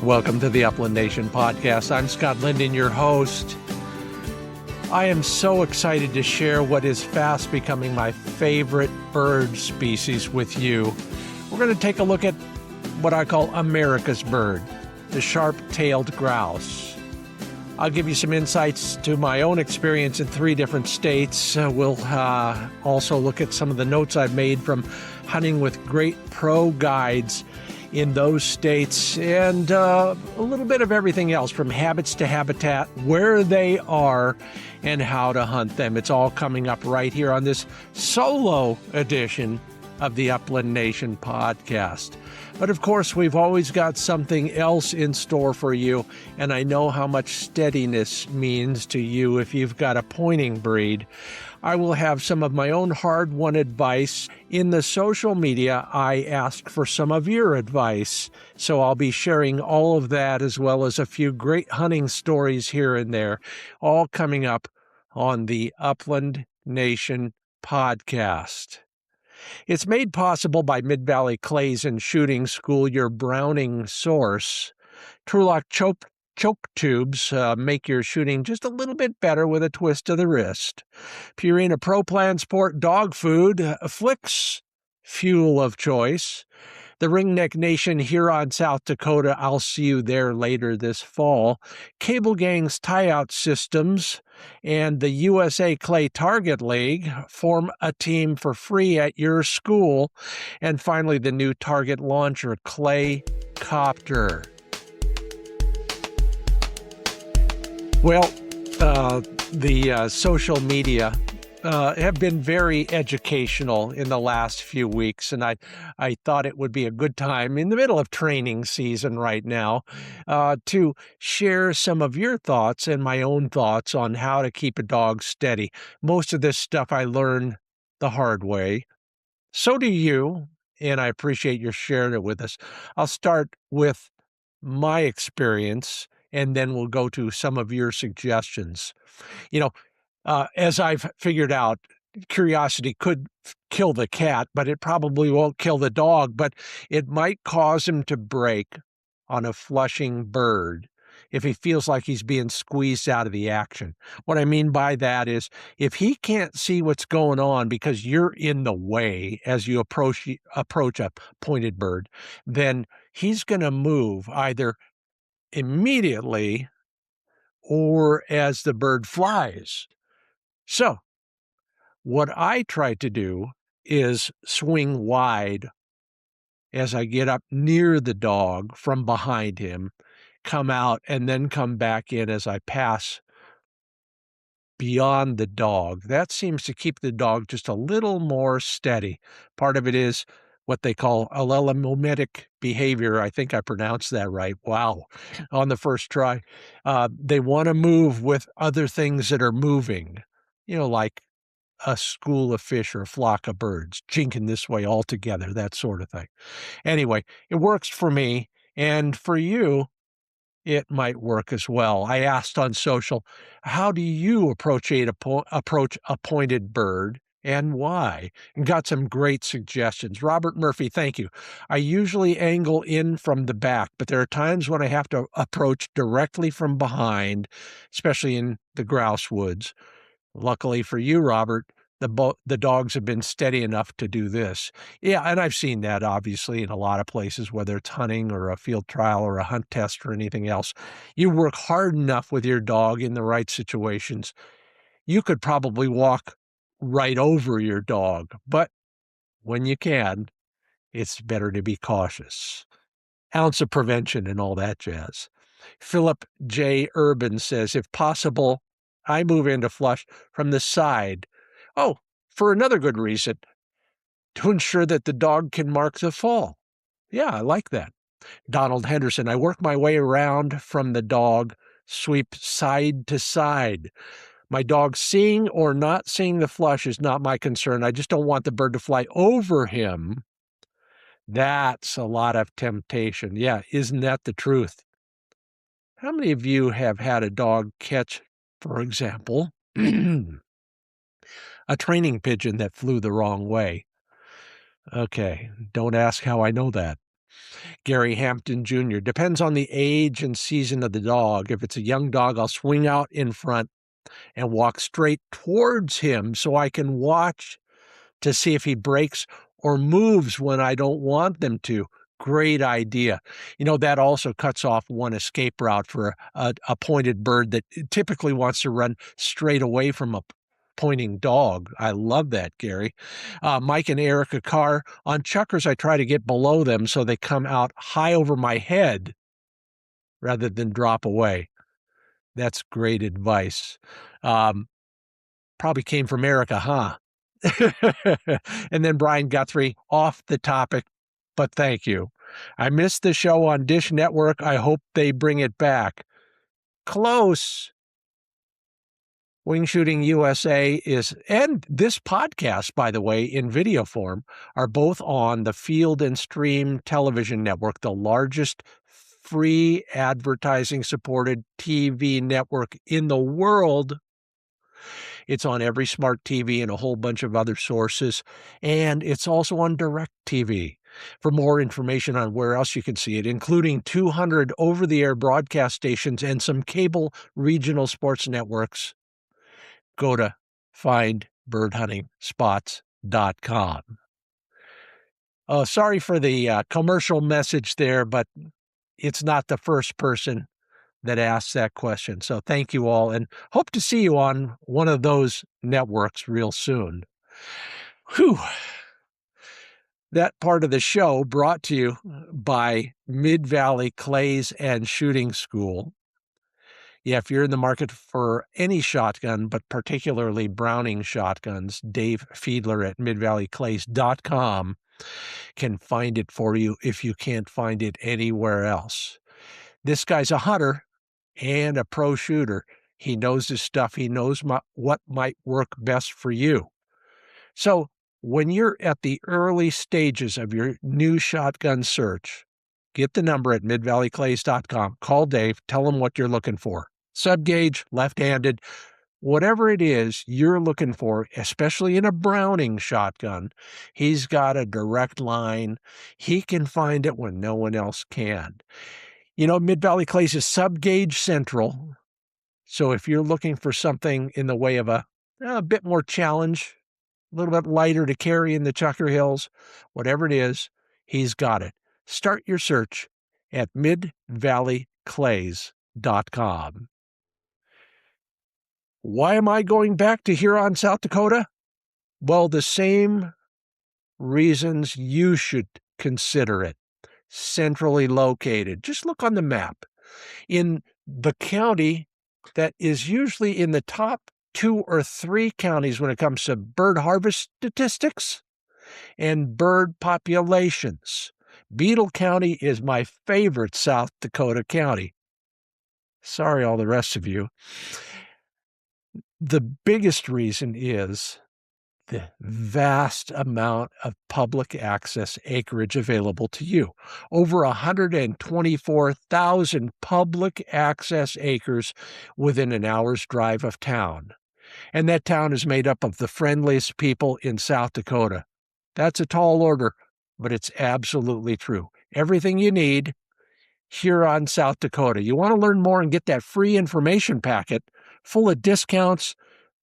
Welcome to the Upland Nation podcast. I'm Scott Linden, your host. I am so excited to share what is fast becoming my favorite bird species with you. We're going to take a look at what I call America's bird, the sharp-tailed grouse. I'll give you some insights to my own experience in 3 different states. We'll also look at some of the notes I've made from hunting with great pro guides in those states, and a little bit of everything else, from habits to habitat, where they are, and how to hunt them. It's all coming up right here on this solo edition of the Upland Nation podcast. But of course, we've always got something else in store for you, and I know how much steadiness means to you if you've got a pointing breed. I will have some of my own hard-won advice. In the social media, I asked for some of your advice, so I'll be sharing all of that as well as a few great hunting stories here and there, all coming up on the Upland Nation podcast. It's made possible by Mid-Valley Clays and Shooting School, your Browning source. TrulockChokes choke tubes make your shooting just a little bit better with a twist of the wrist. Purina Pro Plan Sport dog food, Flick's fuel of choice. The Ringneck Nation Huron, South Dakota, I'll see you there later this fall. CableGangz tie-out systems and the USA Clay Target League form a team for free at your school. And finally, the new target launcher, ClayCopter. Well, the social media have been very educational in the last few weeks, and I thought it would be a good time in the middle of training season right now to share some of your thoughts and my own thoughts on how to keep a dog steady. Most of this stuff I learned the hard way. So do you, and I appreciate your sharing it with us. I'll start with my experience, and then we'll go to some of your suggestions. As I've figured out, curiosity could kill the cat, but it probably won't kill the dog, but it might cause him to break on a flushing bird if he feels like he's being squeezed out of the action. What I mean by that is if he can't see what's going on because you're in the way as you approach a pointed bird, then he's going to move either immediately or as the bird flies. So what I try to do is swing wide as I get up near the dog from behind him, come out, and then come back in as I pass beyond the dog. That seems to keep the dog just a little more steady. Part of it is what they call allelomimic behavior. I think I pronounced that right. Wow. On the first try. They want to move with other things that are moving, like a school of fish or a flock of birds, jinking this way all together, that sort of thing. Anyway, it works for me, and for you, it might work as well. I asked on social, how do you approach a pointed bird and why? And got some great suggestions. Robert Murphy, thank you. I usually angle in from the back, but there are times when I have to approach directly from behind, especially in the grouse woods. Luckily for you, Robert, the dogs have been steady enough to do this. Yeah, and I've seen that, obviously, in a lot of places, whether it's hunting or a field trial or a hunt test or anything else. You work hard enough with your dog in the right situations, you could probably walk right over your dog. But when you can, it's better to be cautious. Ounce of prevention and all that jazz. Philip J. Urban says, if possible, I move into flush from the side. Oh, for another good reason, to ensure that the dog can mark the fall. Yeah, I like that. Donald Henderson, I work my way around from the dog, sweep side to side. My dog seeing or not seeing the flush is not my concern. I just don't want the bird to fly over him. That's a lot of temptation. Yeah, isn't that the truth? How many of you have had a dog catch, for example, a training pigeon that flew the wrong way? Okay, don't ask how I know that. Gary Hampton Jr. Depends on the age and season of the dog. If it's a young dog, I'll swing out in front and walk straight towards him so I can watch to see if he breaks or moves when I don't want them to. Great idea. That also cuts off one escape route for a pointed bird that typically wants to run straight away from a pointing dog. I love that, Gary. Mike and Erica Carr. On chuckers, I try to get below them so they come out high over my head rather than drop away. That's great advice. Probably came from Erica, huh? And then Brian Guthrie, off the topic, but thank you. I missed the show on Dish Network. I hope they bring it back. Close. Wing Shooting USA and this podcast, by the way, in video form, are both on the Field and Stream television network, the largest free advertising-supported TV network in the world. It's on every smart TV and a whole bunch of other sources, and it's also on DirecTV. For more information on where else you can see it, including 200 over-the-air broadcast stations and some cable regional sports networks, go to findbirdhuntingspots.com. Oh, sorry for the commercial message there, but it's not the first person that asked that question. So thank you all, and hope to see you on one of those networks real soon. Whew. That part of the show brought to you by Mid-Valley Clays and Shooting School. Yeah, if you're in the market for any shotgun, but particularly Browning shotguns, Dave Fiedler at midvalleyclays.com can find it for you if you can't find it anywhere else. This guy's a hunter and a pro shooter. He knows his stuff. He knows what might work best for you. So when you're at the early stages of your new shotgun search, get the number at midvalleyclays.com. Call Dave. Tell him what you're looking for. Subgauge, left-handed, whatever it is you're looking for, especially in a Browning shotgun, he's got a direct line. He can find it when no one else can. Mid-Valley Clays is subgauge central. So if you're looking for something in the way of a bit more challenge, a little bit lighter to carry in the Chucker Hills, whatever it is, he's got it. Start your search at midvalleyclays.com. Why am I going back to Huron, South Dakota? Well, the same reasons you should consider it. Centrally located. Just look on the map. In the county that is usually in the top 2 or 3 counties when it comes to bird harvest statistics and bird populations. Beetle County is my favorite South Dakota county. Sorry, all the rest of you. The biggest reason is the vast amount of public access acreage available to you. Over 124,000 public access acres within an hour's drive of town. And that town is made up of the friendliest people in South Dakota. That's a tall order, but it's absolutely true. Everything you need, Huron, South Dakota. You want to learn more and get that free information packet full of discounts,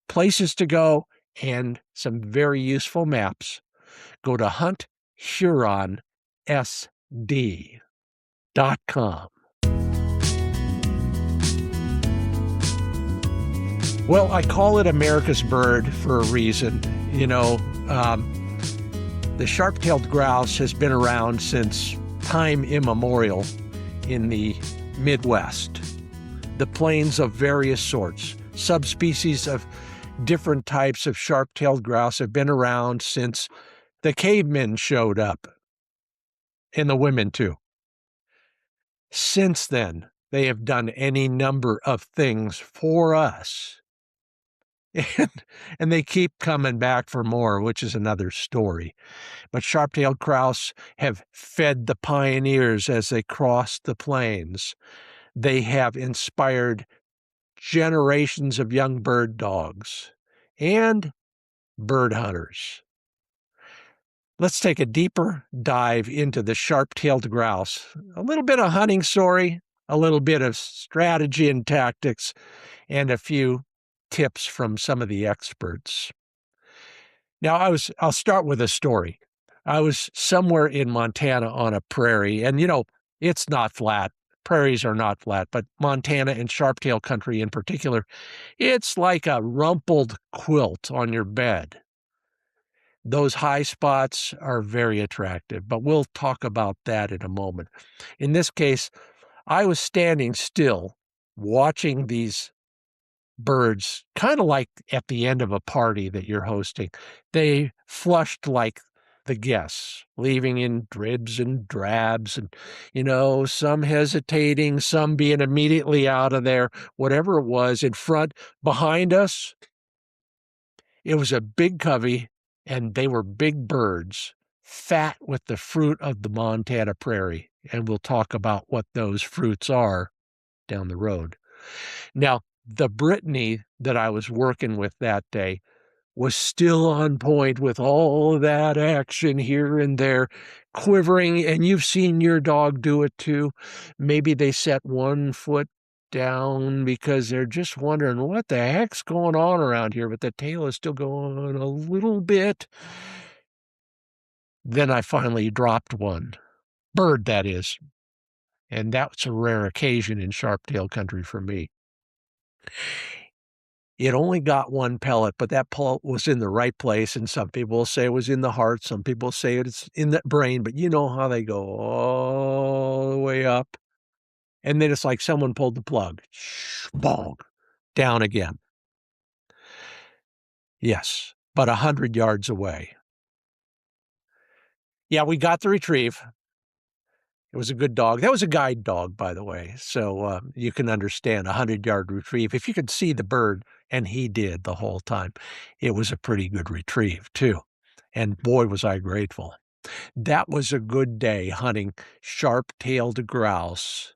places to go, and some very useful maps. Go to hunthuronsd.com. Well, I call it America's bird for a reason. The sharp-tailed grouse has been around since time immemorial in the Midwest. The plains of various sorts, subspecies of different types of sharp-tailed grouse have been around since the cavemen showed up, and the women too. Since then, they have done any number of things for us, and they keep coming back for more, which is another story. But sharp-tailed grouse have fed the pioneers as they crossed the plains. They have inspired generations of young bird dogs and bird hunters. Let's take a deeper dive into the sharp-tailed grouse. A little bit of hunting story, a little bit of strategy and tactics, and a few tips from some of the experts. Now, I'll start with a story. I was somewhere in Montana on a prairie, and it's not flat. Prairies are not flat, but Montana and sharptail country in particular, it's like a rumpled quilt on your bed. Those high spots are very attractive, but we'll talk about that in a moment. In this case, I was standing still watching these birds, kind of like at the end of a party that you're hosting. They flushed like the guests, leaving in dribs and drabs, and, some hesitating, some being immediately out of there, whatever it was, in front, behind us. It was a big covey, and they were big birds, fat with the fruit of the Montana prairie. And we'll talk about what those fruits are down the road. Now, the Brittany that I was working with that day was still on point with all that action here and there, quivering, and you've seen your dog do it too. Maybe they set one foot down because they're just wondering what the heck's going on around here, but the tail is still going a little bit. Then I finally dropped one. Bird, that is. And that's a rare occasion in sharptail country for me. It only got one pellet, but that pellet was in the right place, and some people say it was in the heart, some people say it's in the brain, but you know how they go all the way up, and then it's like someone pulled the plug. Bonk, down again. Yes, but 100 yards away. Yeah, we got the retrieve. It was a good dog. That was a guide dog, by the way, so you can understand a 100-yard retrieve. If you could see the bird, and he did the whole time, it was a pretty good retrieve, too. And boy, was I grateful. That was a good day hunting sharp-tailed grouse.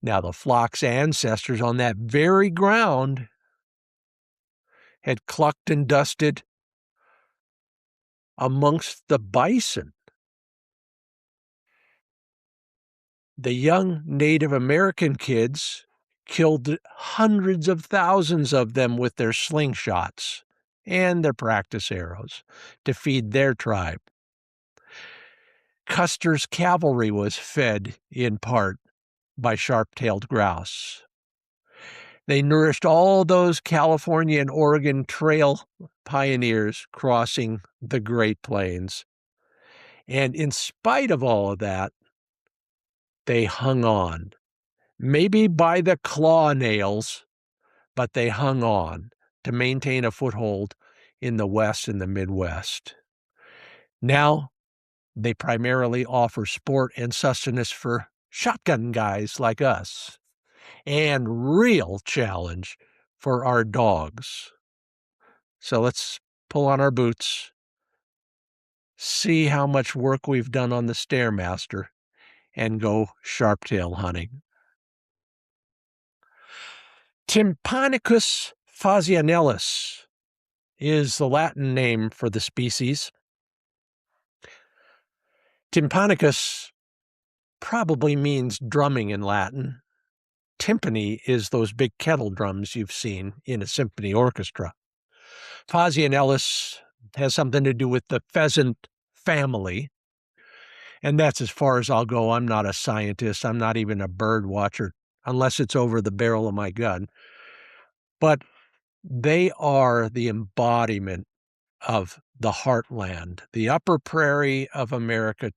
Now, the flock's ancestors on that very ground had clucked and dusted amongst the bison. The young Native American kids killed hundreds of thousands of them with their slingshots and their practice arrows to feed their tribe. Custer's cavalry was fed in part by sharp-tailed grouse. They nourished all those California and Oregon trail pioneers crossing the Great Plains. And in spite of all of that, they hung on. Maybe by the claw nails, but they hung on to maintain a foothold in the West and the Midwest. Now, they primarily offer sport and sustenance for shotgun guys like us, and real challenge for our dogs. So let's pull on our boots, see how much work we've done on the Stairmaster, and go sharptail hunting. Tympanicus phasianellus is the Latin name for the species. Tympanicus probably means drumming in Latin. Timpani is those big kettle drums you've seen in a symphony orchestra. Phasianellus has something to do with the pheasant family, and that's as far as I'll go. I'm not a scientist. I'm not even a bird watcher, unless it's over the barrel of my gun. But they are the embodiment of the heartland, the upper prairie of America,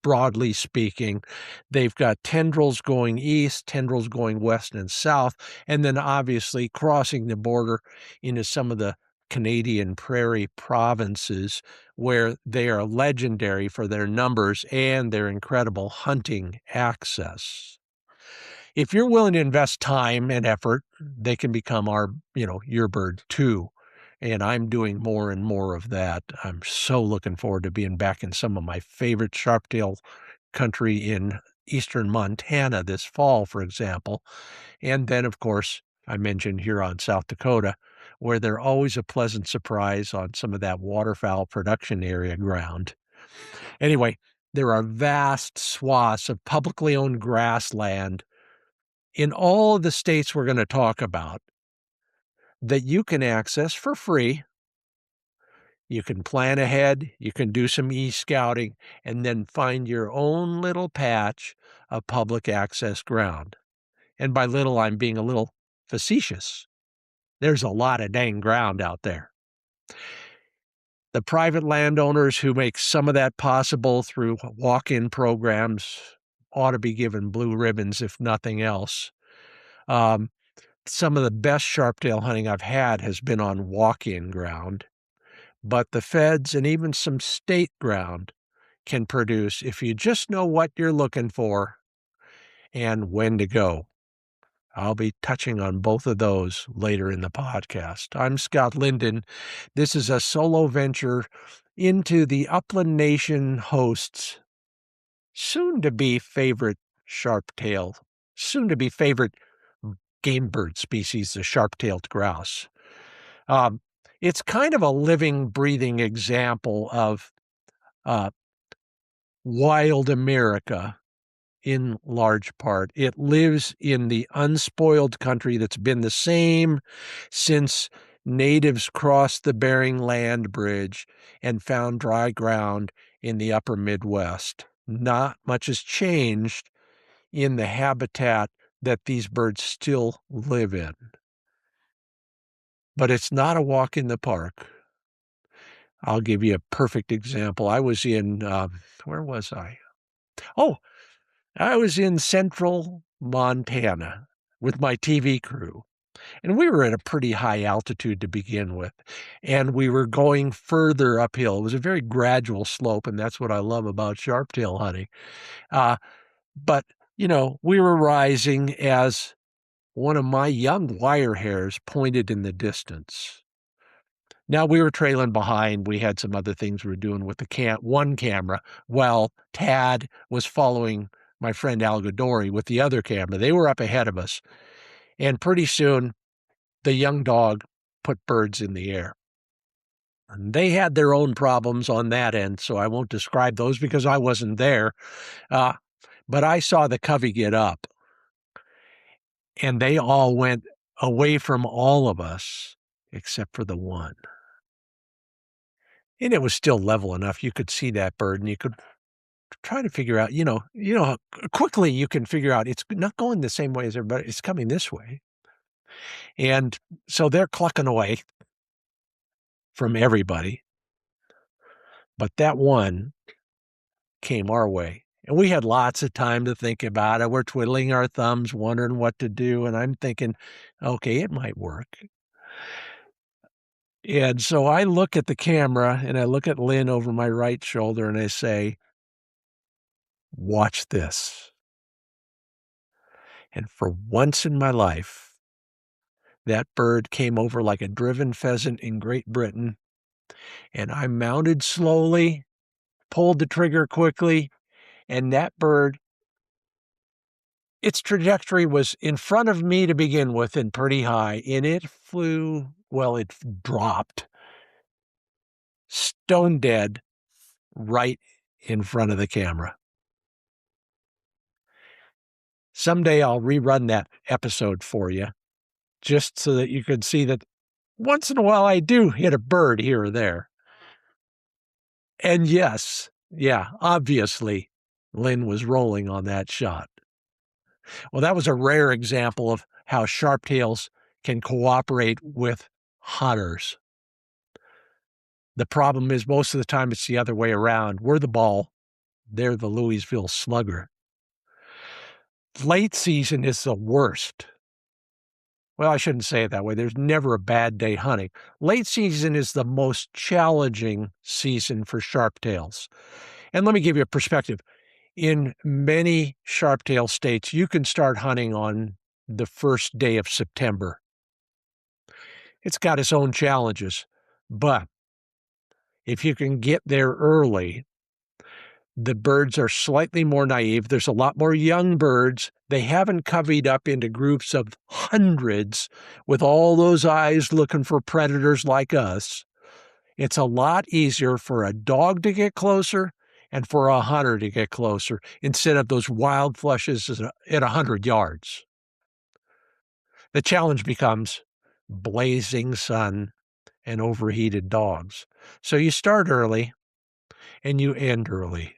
broadly speaking. They've got tendrils going east, tendrils going west and south, and then obviously crossing the border into some of the Canadian prairie provinces where they are legendary for their numbers and their incredible hunting access. If you're willing to invest time and effort, they can become your bird too. And I'm doing more and more of that. I'm so looking forward to being back in some of my favorite sharptail country in eastern Montana this fall, for example. And then, of course, I mentioned Huron, South Dakota, where they're always a pleasant surprise on some of that waterfowl production area ground. Anyway, there are vast swaths of publicly owned grassland in all of the states we're going to talk about that you can access for free. You can plan ahead, you can do some e-scouting, and then find your own little patch of public access ground. And by little, I'm being a little facetious. There's a lot of dang ground out there. The private landowners who make some of that possible through walk-in programs ought to be given blue ribbons, if nothing else. Some of the best sharptail hunting I've had has been on walk-in ground, but the feds and even some state ground can produce if you just know what you're looking for and when to go. I'll be touching on both of those later in the podcast. I'm Scott Linden. This is a solo venture into the Upland Nation hosts' soon-to-be favorite sharptail, soon-to-be favorite game bird species, the sharp-tailed grouse. It's kind of a living, breathing example of wild America in large part. It lives in the unspoiled country that's been the same since natives crossed the Bering Land Bridge and found dry ground in the upper Midwest. Not much has changed in the habitat that these birds still live in. But it's not a walk in the park. I'll give you a perfect example. I was in, where was I? Oh, I was in central Montana with my TV crew, and we were at a pretty high altitude to begin with, and we were going further uphill. It was a very gradual slope, and that's what I love about sharptail hunting. But, we were rising as one of my young wire hairs pointed in the distance. Now, we were trailing behind. We had some other things we were doing with the one camera, while Tad was following my friend Algodori with the other camera. They were up ahead of us. And pretty soon, the young dog put birds in the air. And they had their own problems on that end, so I won't describe those because I wasn't there. But I saw the covey get up. And they all went away from all of us, except for the one. And it was still level enough. You could see that bird, and you could try to figure out, quickly you can figure out it's not going the same way as everybody. It's coming this way. And so they're clucking away from everybody. But that one came our way. And we had lots of time to think about it. We're twiddling our thumbs, wondering what to do. And I'm thinking, okay, it might work. And so I look at the camera and I look at Lynn over my right shoulder and I say, watch this. And for once in my life, that bird came over like a driven pheasant in Great Britain, and I mounted slowly, pulled the trigger quickly, and that bird, its trajectory was in front of me to begin with and pretty high, and it dropped stone dead right in front of the camera. Someday I'll rerun that episode for you, just so that you can see that once in a while I do hit a bird here or there. And yes, obviously, Lynn was rolling on that shot. Well, that was a rare example of how sharptails can cooperate with hunters. The problem is most of the time it's the other way around. We're the ball, they're the Louisville slugger. Late season is the worst. Well, I shouldn't say it that way. There's never a bad day hunting. Late season is the most challenging season for sharptails. And let me give you a perspective. In many sharptail states, you can start hunting on the first day of September. It's got its own challenges, but if you can get there early, the birds are slightly more naive. There's a lot more young birds They haven't covied up into groups of hundreds with all those eyes looking for predators like us. It's a lot easier for a dog to get closer and for a hunter to get closer instead of those wild flushes at 100 yards. The challenge becomes blazing sun and overheated dogs. So you start early and you end early.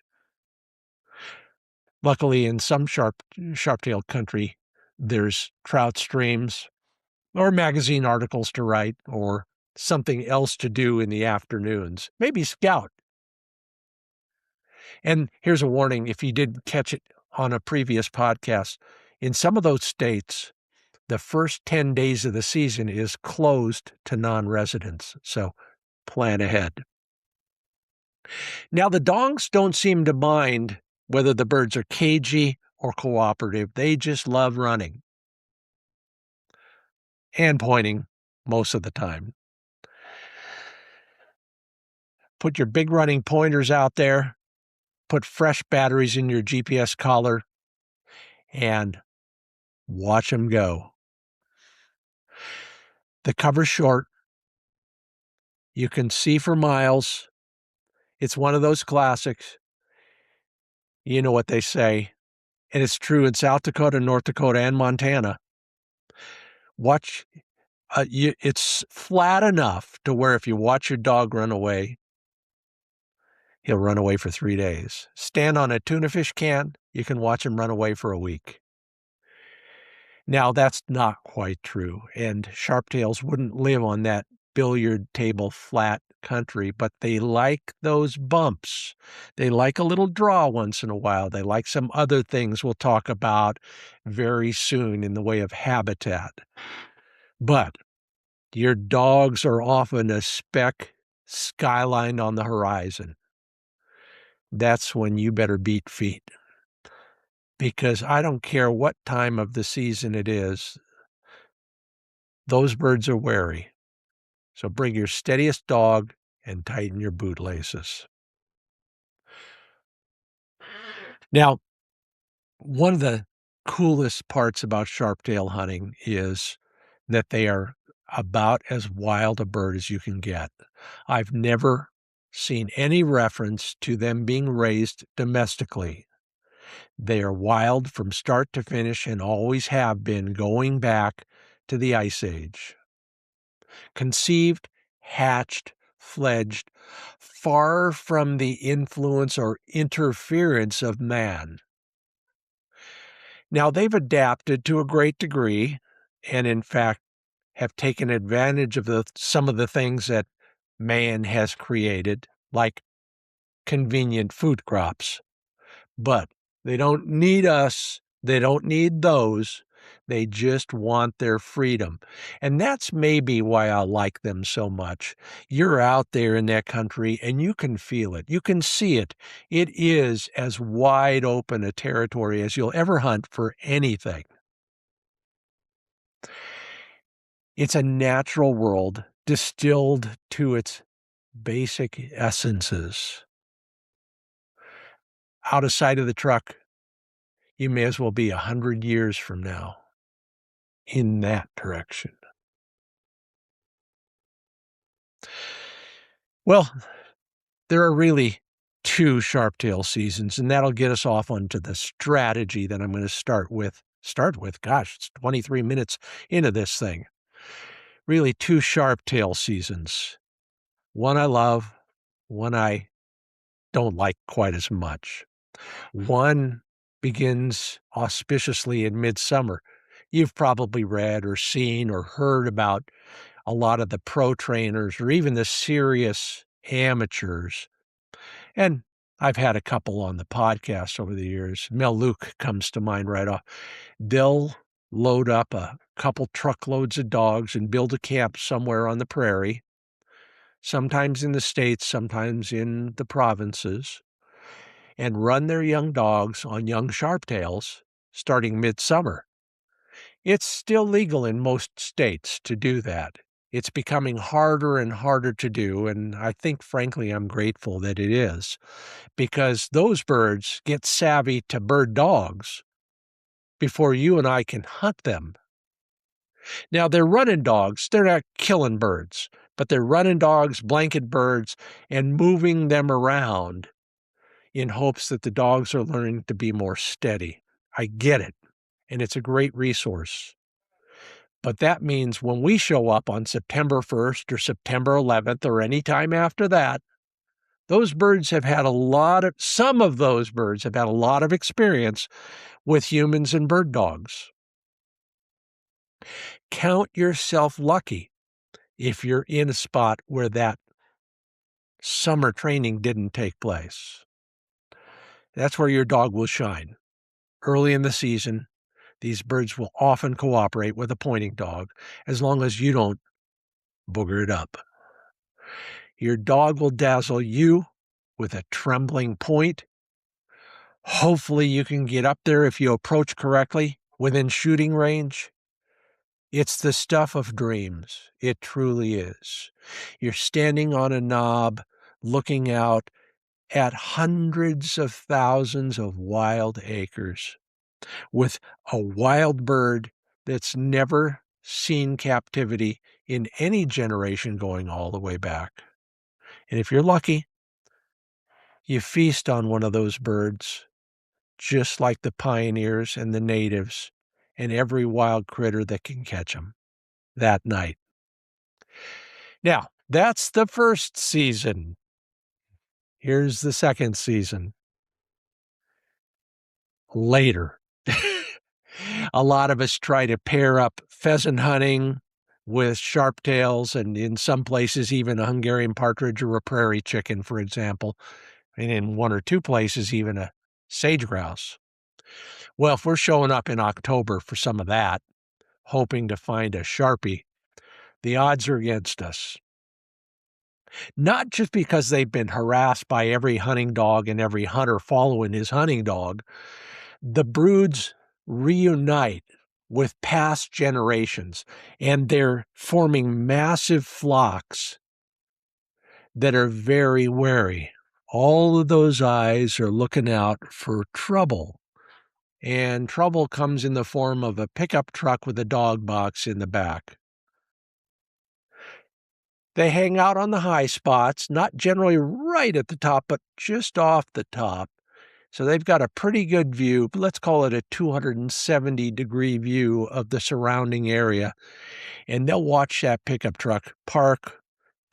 Luckily, in some sharptail country, there's trout streams or magazine articles to write or something else to do in the afternoons. Maybe scout. And here's a warning, if you didn't catch it on a previous podcast, in some of those states, the first 10 days of the season is closed to non-residents. So plan ahead. Now, the dogs don't seem to mind whether the birds are cagey or cooperative. They just love running and pointing most of the time. Put your big running pointers out there, put fresh batteries in your GPS collar, and watch them go. The cover's short. You can see for miles. It's one of those classics. You know what they say, and it's true in South Dakota, North Dakota, and Montana. Watch, it's flat enough to where if you watch your dog run away, he'll run away for 3 days. Stand on a tuna fish can, you can watch him run away for a week. Now, that's not quite true, and sharptails wouldn't live on that billiard table flat country, but they like those bumps. They like a little draw once in a while. They like some other things we'll talk about very soon in the way of habitat. But your dogs are often a speck skyline on the horizon. That's when you better beat feet. Because I don't care what time of the season it is, those birds are wary. So bring your steadiest dog and tighten your bootlaces. Now, one of the coolest parts about sharptail hunting is that they are about as wild a bird as you can get. I've never seen any reference to them being raised domestically. They are wild from start to finish and always have been going back to the Ice Age. Conceived, hatched, fledged, far from the influence or interference of man. Now, they've adapted to a great degree and, in fact, have taken advantage of some of the things that man has created, like convenient food crops. But they don't need us. They don't need those. They just want their freedom. And that's maybe why I like them so much. You're out there in that country and you can feel it. You can see it. It is as wide open a territory as you'll ever hunt for anything. It's a natural world distilled to its basic essences. Out of sight of the truck, you may as well be 100 years from now in that direction. Well, there are really 2 sharptail seasons, and that'll get us off onto the strategy that I'm going to start with. Gosh, it's 23 minutes into this thing. Really 2 sharptail seasons. One I love, one I don't like quite as much. One begins auspiciously in midsummer. You've probably read or seen or heard about a lot of the pro trainers or even the serious amateurs. And I've had a couple on the podcast over the years. Mel Luke comes to mind right off. They'll load up a couple truckloads of dogs and build a camp somewhere on the prairie, sometimes in the States, sometimes in the provinces, and run their young dogs on young sharptails starting midsummer. It's still legal in most states to do that. It's becoming harder and harder to do, and I think, frankly, I'm grateful that it is, because those birds get savvy to bird dogs before you and I can hunt them. Now, they're running dogs. They're not killing birds, but they're running dogs, blanket birds, and moving them around in hopes that the dogs are learning to be more steady. I get it, and it's a great resource. But that means when we show up on September 1st or September 11th or any time after that, some of those birds have had a lot of experience with humans and bird dogs. Count yourself lucky if you're in a spot where that summer training didn't take place. That's where your dog will shine. Early in the season, these birds will often cooperate with a pointing dog as long as you don't booger it up. Your dog will dazzle you with a trembling point. Hopefully you can get up there if you approach correctly within shooting range. It's the stuff of dreams. It truly is. You're standing on a knob looking out at hundreds of thousands of wild acres with a wild bird that's never seen captivity in any generation going all the way back. And if you're lucky, you feast on one of those birds, just like the pioneers and the natives and every wild critter that can catch them that night. Now, that's the first season. Here's the second season. Later. A lot of us try to pair up pheasant hunting with sharptails, and in some places, even a Hungarian partridge or a prairie chicken, for example. And in one or two places, even a sage grouse. Well, if we're showing up in October for some of that, hoping to find a sharpie, the odds are against us. Not just because they've been harassed by every hunting dog and every hunter following his hunting dog. The broods reunite with past generations, and they're forming massive flocks that are very wary. All of those eyes are looking out for trouble, and trouble comes in the form of a pickup truck with a dog box in the back. They hang out on the high spots, not generally right at the top, but just off the top. So they've got a pretty good view, let's call it a 270-degree view of the surrounding area. And they'll watch that pickup truck park.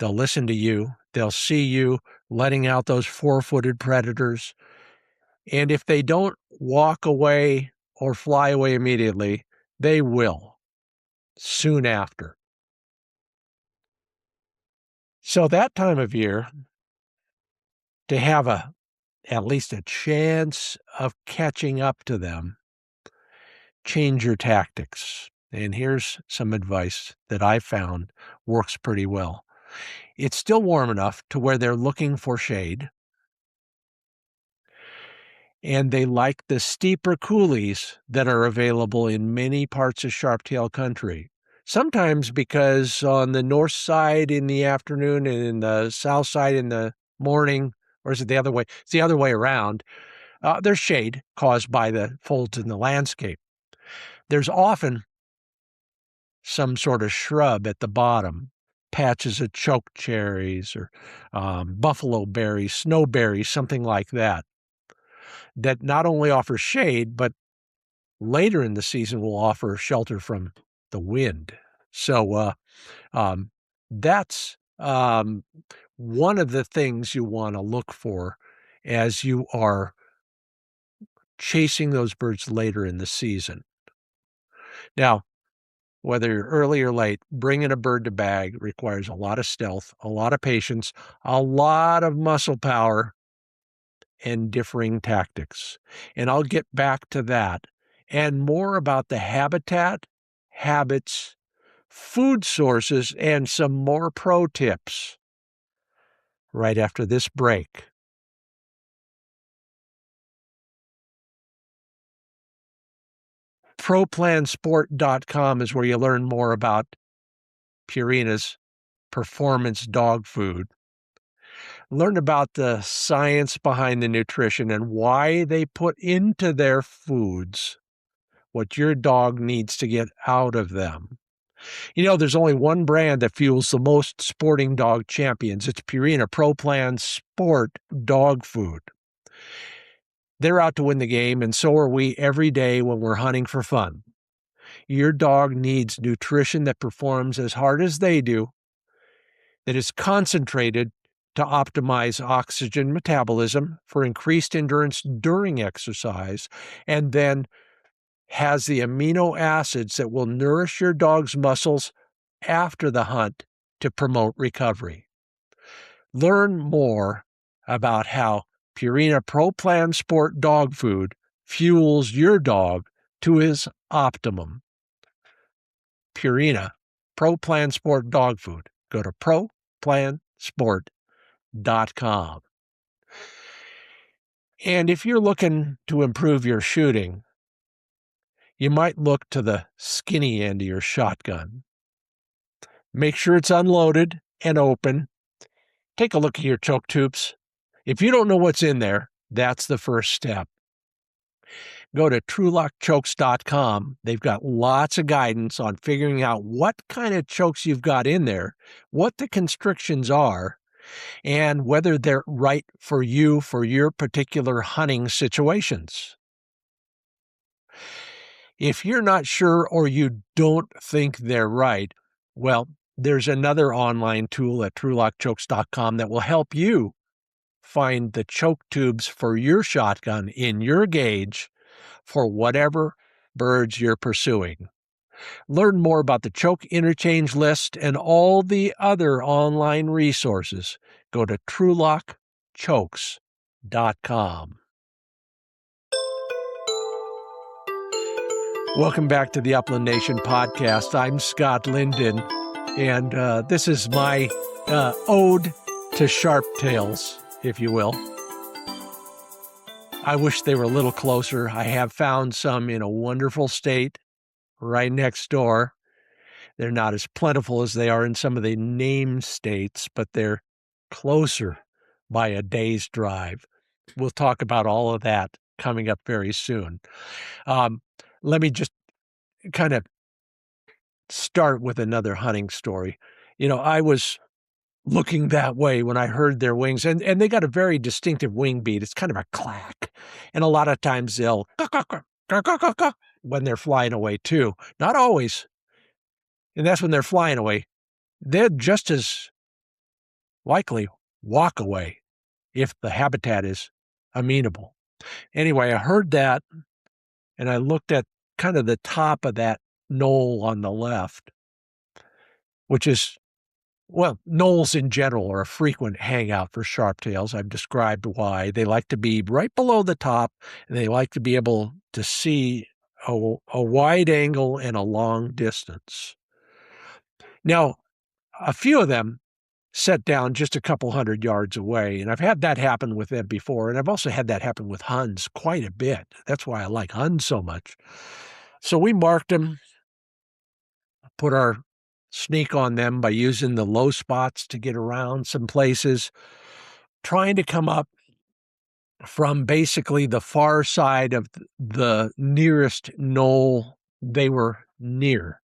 They'll listen to you. They'll see you letting out those four-footed predators. And if they don't walk away or fly away immediately, they will soon after. So that time of year, to have at least a chance of catching up to them, change your tactics. And here's some advice that I found works pretty well. It's still warm enough to where they're looking for shade, and they like the steeper coulees that are available in many parts of sharptail country. Sometimes because on the north side in the afternoon and in the south side in the morning, or is it the other way? It's the other way around. There's shade caused by the folds in the landscape. There's often some sort of shrub at the bottom, patches of choke cherries or buffalo berries, snowberries, something like that, that not only offer shade, but later in the season will offer shelter from the wind. So that's one of the things you want to look for as you are chasing those birds later in the season. Now, whether you're early or late, bringing a bird to bag requires a lot of stealth, a lot of patience, a lot of muscle power, and differing tactics. And I'll get back to that and more about the habitat, habits, food sources, and some more pro tips right after this break. ProPlansport.com is where you learn more about Purina's performance dog food. Learn about the science behind the nutrition and why they put into their foods what your dog needs to get out of them. You know, there's only one brand that fuels the most sporting dog champions. It's Purina Pro Plan Sport Dog Food. They're out to win the game, and so are we every day when we're hunting for fun. Your dog needs nutrition that performs as hard as they do, that is concentrated to optimize oxygen metabolism for increased endurance during exercise, and then has the amino acids that will nourish your dog's muscles after the hunt to promote recovery. Learn more about how Purina Pro Plan Sport Dog Food fuels your dog to his optimum. Purina Pro Plan Sport Dog Food. Go to ProPlansport.com. And if you're looking to improve your shooting, you might look to the skinny end of your shotgun. Make sure it's unloaded and open. Take a look at your choke tubes. If you don't know what's in there, that's the first step. Go to TrulockChokes.com. They've got lots of guidance on figuring out what kind of chokes you've got in there, what the constrictions are, and whether they're right for you for your particular hunting situations. If you're not sure or you don't think they're right, well, there's another online tool at TrulockChokes.com that will help you find the choke tubes for your shotgun in your gauge for whatever birds you're pursuing. Learn more about the choke interchange list and all the other online resources. Go to TrulockChokes.com. Welcome back to the Upland Nation podcast. I'm Scott Linden, and this is my ode to sharptails, if you will. I wish they were a little closer. I have found some in a wonderful state right next door. They're not as plentiful as they are in some of the named states, but they're closer by a day's drive. We'll talk about all of that coming up very soon. Let me just kind of start with another hunting story. You know, I was looking that way when I heard their wings, and they got a very distinctive wing beat. It's kind of a clack. And a lot of times they'll when they're flying away too. Not always. And that's when they're flying away. They're just as likely walk away if the habitat is amenable. Anyway, I heard that, and I looked at kind of the top of that knoll on the left, which is, well, knolls in general are a frequent hangout for sharptails. I've described why. They like to be right below the top, and they like to be able to see a wide angle and a long distance. Now, a few of them set down just a couple hundred yards away, and I've had that happen with them before, and I've also had that happen with Huns quite a bit. That's why I like Huns so much. So we marked them, put our sneak on them by using the low spots to get around some places, trying to come up from basically the far side of the nearest knoll they were near.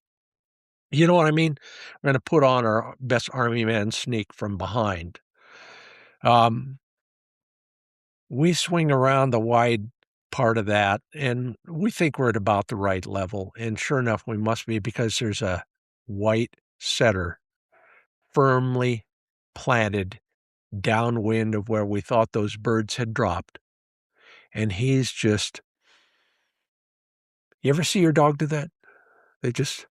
You know what I mean? We're going to put on our best Army man sneak from behind. We swing around the wide part of that, and we think we're at about the right level. And sure enough, we must be, because there's a white setter firmly planted downwind of where we thought those birds had dropped. And he's just, you ever see your dog do that? They just,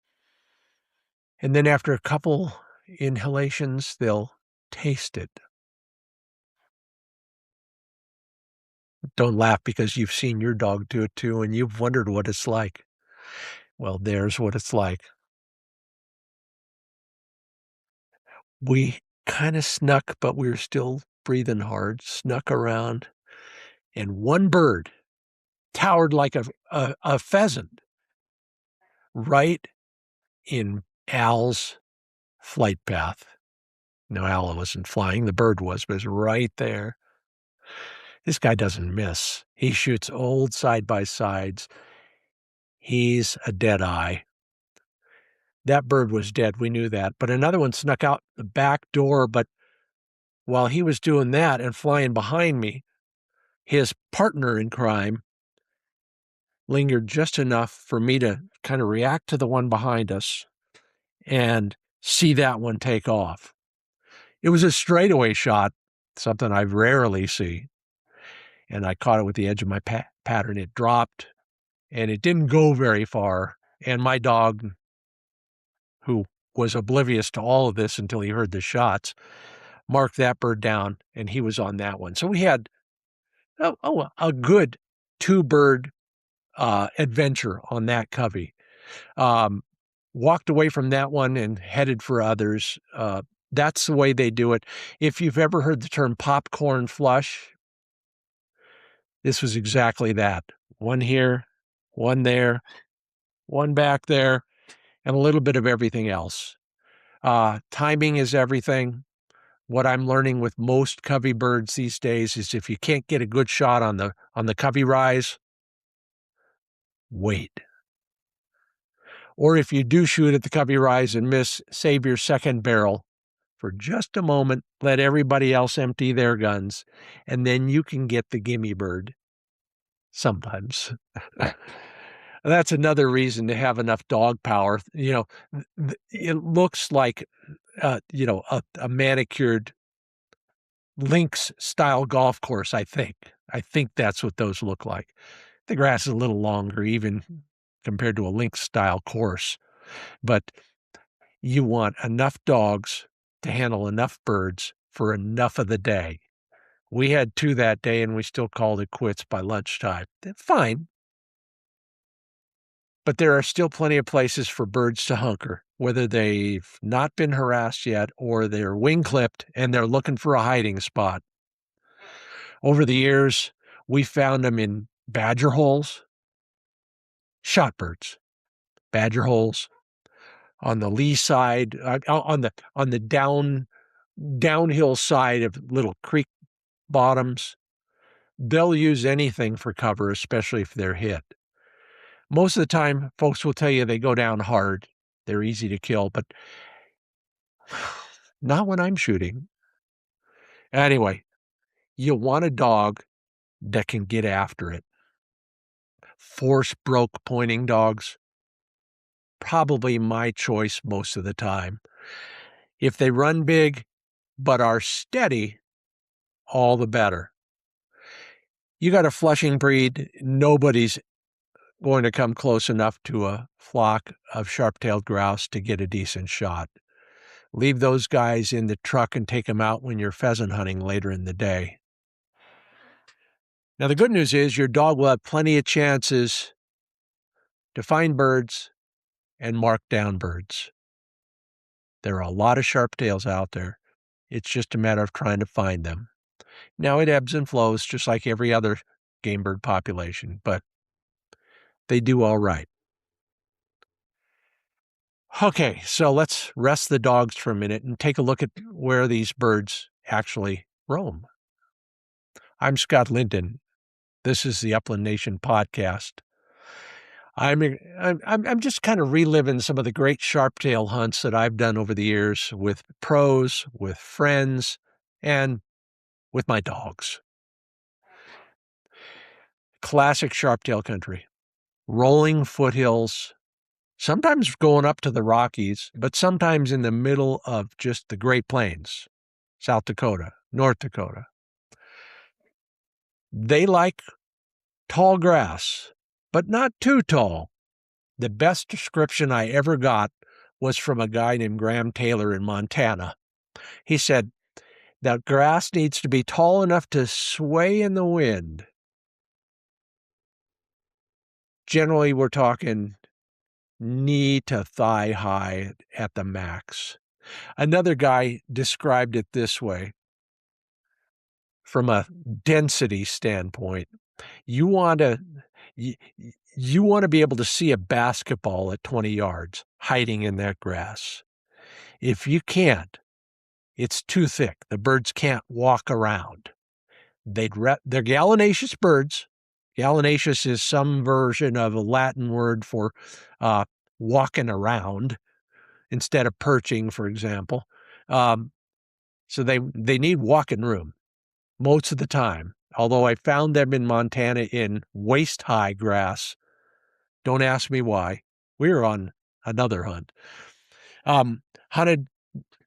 and then after a couple inhalations, they'll taste it. Don't laugh, because you've seen your dog do it too, and you've wondered what it's like. Well, there's what it's like. We kind of snuck, but we were still breathing hard, snuck around, and one bird towered like a pheasant right in Al's flight path. No, Al wasn't flying, the bird was, but it was right there. This guy doesn't miss. He shoots old side-by-sides. He's a dead eye. That bird was dead. We knew that. But another one snuck out the back door. But while he was doing that and flying behind me, his partner in crime lingered just enough for me to kind of react to the one behind us and see that one take off. It was a straightaway shot, something I rarely see. And I caught it with the edge of my pattern. It dropped, and it didn't go very far. And my dog, who was oblivious to all of this until he heard the shots, marked that bird down, and he was on that one. So we had a good two-bird adventure on that covey. Walked away from that one and headed for others. That's the way they do it. If you've ever heard the term popcorn flush, this was exactly that. One here, one there, one back there, and a little bit of everything else. Timing is everything. What I'm learning with most covey birds these days is if you can't get a good shot on the covey rise, wait. Or if you do shoot at the covey rise and miss, save your second barrel for just a moment, let everybody else empty their guns, and then you can get the gimme bird sometimes. That's another reason to have enough dog power. It looks like, a manicured links-style golf course, I think. I think that's what those look like. The grass is a little longer, even compared to a links-style course. But you want enough dogs to handle enough birds for enough of the day. We had 2 that day, and we still called it quits by lunchtime. Fine. But there are still plenty of places for birds to hunker, whether they've not been harassed yet or they're wing-clipped and they're looking for a hiding spot. Over the years, we found them in badger holes, shot birds, badger holes, on the lee side, on the downhill side of little creek bottoms. They'll use anything for cover, especially if they're hit. Most of the time, folks will tell you they go down hard. They're easy to kill, but not when I'm shooting. Anyway, you want a dog that can get after it. Force broke pointing dogs, probably my choice most of the time. If they run big but are steady, all the better. You got a flushing breed, nobody's going to come close enough to a flock of sharp-tailed grouse to get a decent shot. Leave those guys in the truck and take them out when you're pheasant hunting later in the day. Now, the good news is your dog will have plenty of chances to find birds and mark down birds. There are a lot of sharptails out there. It's just a matter of trying to find them. Now, it ebbs and flows just like every other game bird population, but they do all right. Okay, so let's rest the dogs for a minute and take a look at where these birds actually roam. I'm Scott Linden. This is the Upland Nation podcast. I'm just kind of reliving some of the great sharptail hunts that I've done over the years with pros, with friends, and with my dogs. Classic sharptail country. Rolling foothills, sometimes going up to the Rockies, but sometimes in the middle of just the Great Plains, South Dakota, North Dakota. They like tall grass, but not too tall. The best description I ever got was from a guy named Graham Taylor in Montana. He said that grass needs to be tall enough to sway in the wind. Generally, we're talking knee to thigh high at the max. Another guy described it this way. From a density standpoint, you want to be able to see a basketball at 20 yards hiding in that grass. If you can't, it's too thick. The birds can't walk around. They're gallinaceous birds, Gallinaceous is some version of a Latin word for walking around instead of perching, for example. So they need walking room most of the time. Although I found them in Montana in waist-high grass. Don't ask me why. We were on another hunt. Hunted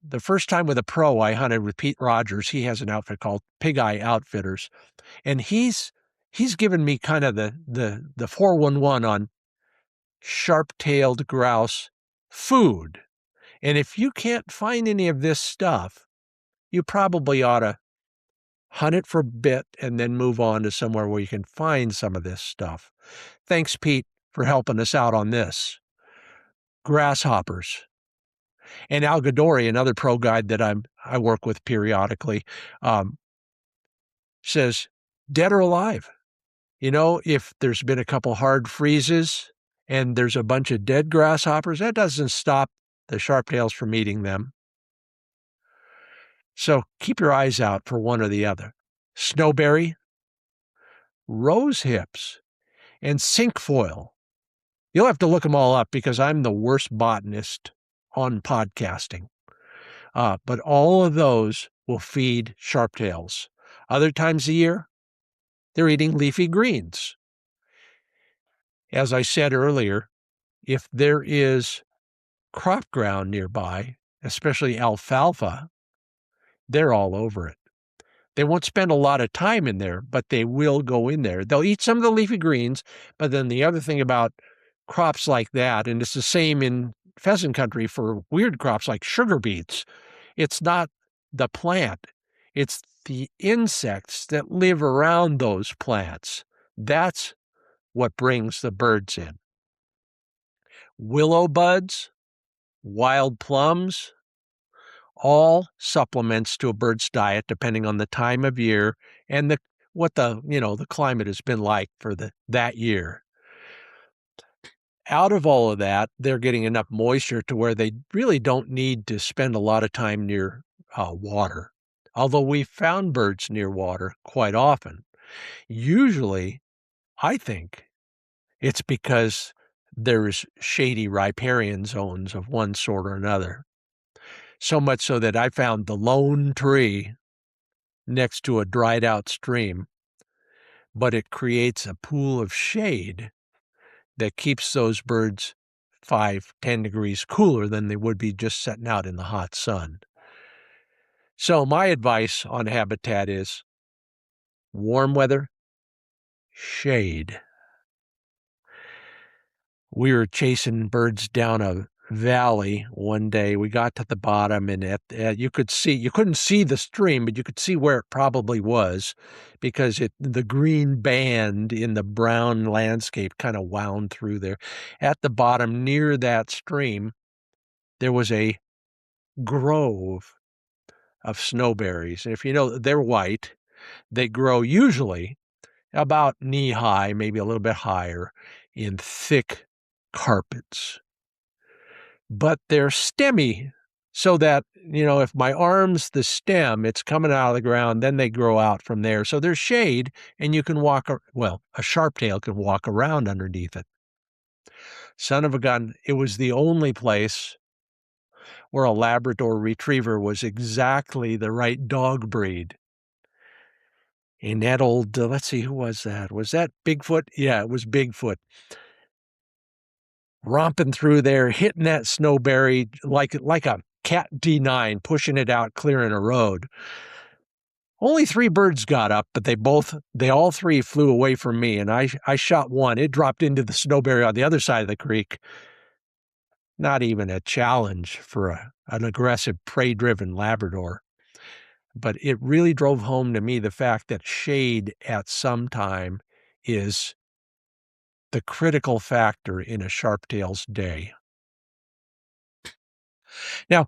the first time with a pro, I hunted with Pete Rogers. He has an outfit called Pig Eye Outfitters. And he's given me kind of the 411 on sharp-tailed grouse food. And if you can't find any of this stuff, you probably ought to hunt it for a bit and then move on to somewhere where you can find some of this stuff. Thanks, Pete, for helping us out on this. Grasshoppers. And Al Gadori, another pro guide that I work with periodically, says, dead or alive. You know, if there's been a couple hard freezes and there's a bunch of dead grasshoppers, that doesn't stop the sharptails from eating them. So keep your eyes out for one or the other. Snowberry, rose hips, and cinquefoil. You'll have to look them all up because I'm the worst botanist on podcasting. But all of those will feed sharptails. Other times of the year, they're eating leafy greens. As I said earlier, if there is crop ground nearby, especially alfalfa, they're all over it. They won't spend a lot of time in there, but they will go in there. They'll eat some of the leafy greens, but then the other thing about crops like that, and it's the same in pheasant country for weird crops like sugar beets, it's not the plant, it's the insects that live around those plants. That's what brings the birds in. Willow buds, wild plums, all supplements to a bird's diet depending on the time of year and what the climate has been like for that year. Out of all of that, they're getting enough moisture to where they really don't need to spend a lot of time near water. Although we've found birds near water quite often. Usually, I think it's because there's shady riparian zones of one sort or another. So much so that I found the lone tree next to a dried out stream, but it creates a pool of shade that keeps those birds 5-10 degrees cooler than they would be just sitting out in the hot sun. So my advice on habitat is warm weather, shade. We were chasing birds down a valley one day. We got to the bottom, and you couldn't see the stream, but you could see where it probably was because the green band in the brown landscape kind of wound through there. At the bottom near that stream, there was a grove of snowberries. And if you know, they're white. They grow usually about knee-high, maybe a little bit higher, in thick carpets. But they're stemmy, so that, if my arm's the stem, it's coming out of the ground, then they grow out from there. So there's shade, and you can a sharptail can walk around underneath it. Son of a gun, it was the only place where a Labrador Retriever was exactly the right dog breed. And that old, let's see, who was that? Was that Bigfoot? Yeah, it was Bigfoot. Romping through there, hitting that snowberry like a cat D9, pushing it out, clearing a road. Only 3 birds got up, but they all 3 flew away from me, and I shot one. It dropped into the snowberry on the other side of the creek. Not even a challenge for an aggressive, prey-driven Labrador. But it really drove home to me the fact that shade at some time is the critical factor in a sharptail's day. Now,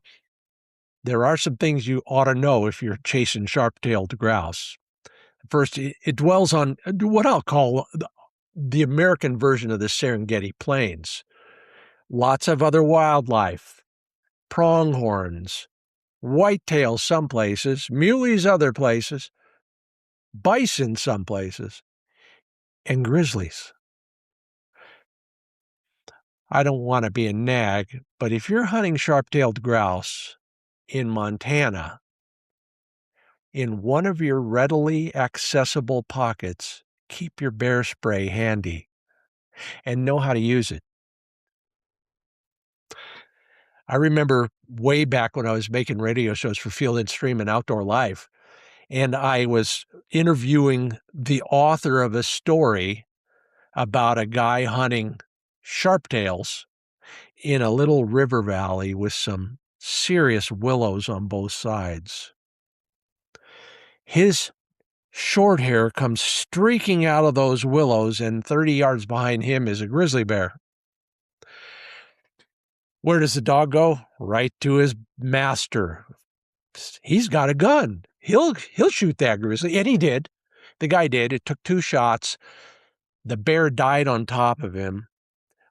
there are some things you ought to know if you're chasing sharp-tailed grouse. First, it dwells on what I'll call the American version of the Serengeti Plains. Lots of other wildlife, pronghorns, whitetails some places, muleys other places, bison some places. and grizzlies. I don't want to be a nag, but if you're hunting sharp-tailed grouse in Montana, in one of your readily accessible pockets, keep your bear spray handy and know how to use it. I remember way back when I was making radio shows for Field and Stream and Outdoor Life, and I was interviewing the author of a story about a guy hunting sharptails in a little river valley with some serious willows on both sides. His short hair comes streaking out of those willows, and 30 yards behind him is a grizzly bear. Where does the dog go? Right to his master. He's got a gun. He'll shoot that grizzly. And he did. The guy did. It took 2 shots. The bear died on top of him.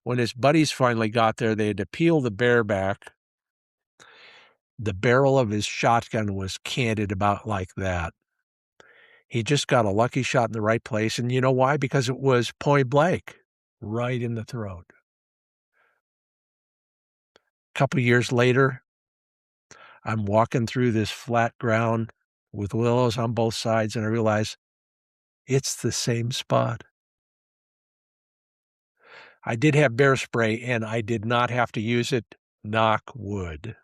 When his buddies finally got there, they had to peel the bear back. The barrel of his shotgun was canted about like that. He just got a lucky shot in the right place. And you know why? Because it was point blank, right in the throat. A couple years later, I'm walking through this flat ground with willows on both sides, and I realize it's the same spot. I did have bear spray, and I did not have to use it. Knock wood.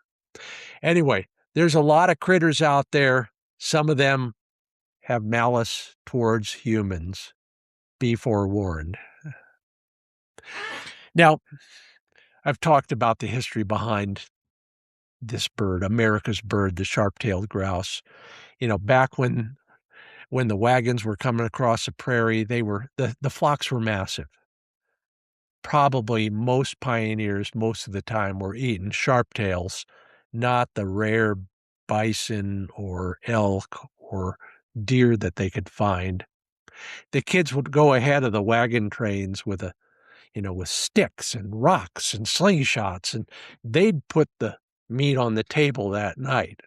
Anyway, there's a lot of critters out there. Some of them have malice towards humans. Be forewarned. Now, I've talked about the history behind this bird, America's bird, the sharp-tailed grouse. You know, back when the wagons were coming across the prairie, the flocks were massive. Probably most pioneers, most of the time, were eating sharptails, not the rare bison or elk or deer that they could find. The kids would go ahead of the wagon trains with sticks and rocks and slingshots, and they'd put the meat on the table that night.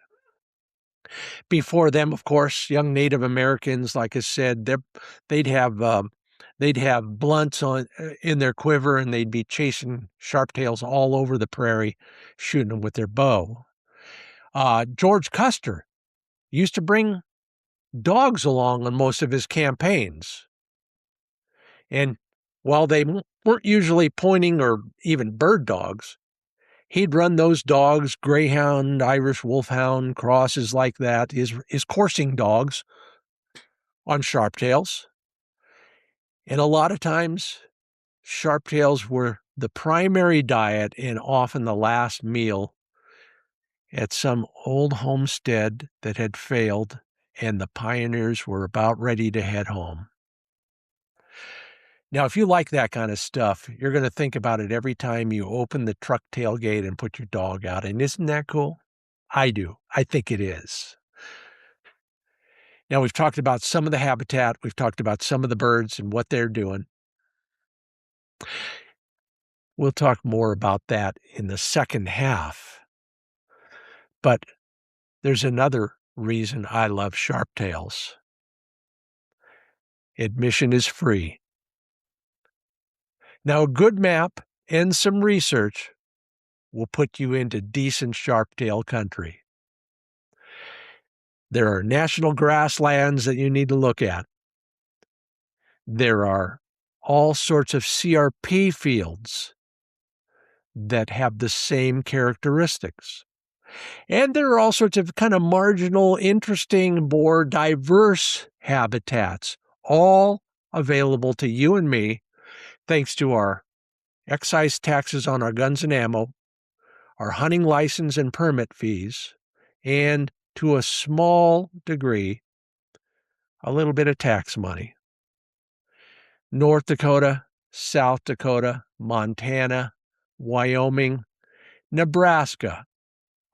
Before them, of course, young Native Americans, like I said, they'd have blunts in their quiver, and they'd be chasing sharptails all over the prairie, shooting them with their bow. George Custer used to bring dogs along on most of his campaigns. And while they weren't usually pointing or even bird dogs, he'd run those dogs, greyhound, Irish wolfhound, crosses like that, his coursing dogs, on sharptails. And a lot of times, sharptails were the primary diet and often the last meal at some old homestead that had failed, and the pioneers were about ready to head home. Now, if you like that kind of stuff, you're going to think about it every time you open the truck tailgate and put your dog out. And isn't that cool? I do. I think it is. Now, we've talked about some of the habitat. We've talked about some of the birds and what they're doing. We'll talk more about that in the second half. But there's another reason I love sharptails. Admission is free. Now, a good map and some research will put you into decent sharptail country. There are national grasslands that you need to look at. There are all sorts of CRP fields that have the same characteristics. And there are all sorts of kind of marginal, interesting, more diverse habitats, all available to you and me, thanks to our excise taxes on our guns and ammo, our hunting license and permit fees, and to a small degree, a little bit of tax money. North Dakota, South Dakota, Montana, Wyoming, Nebraska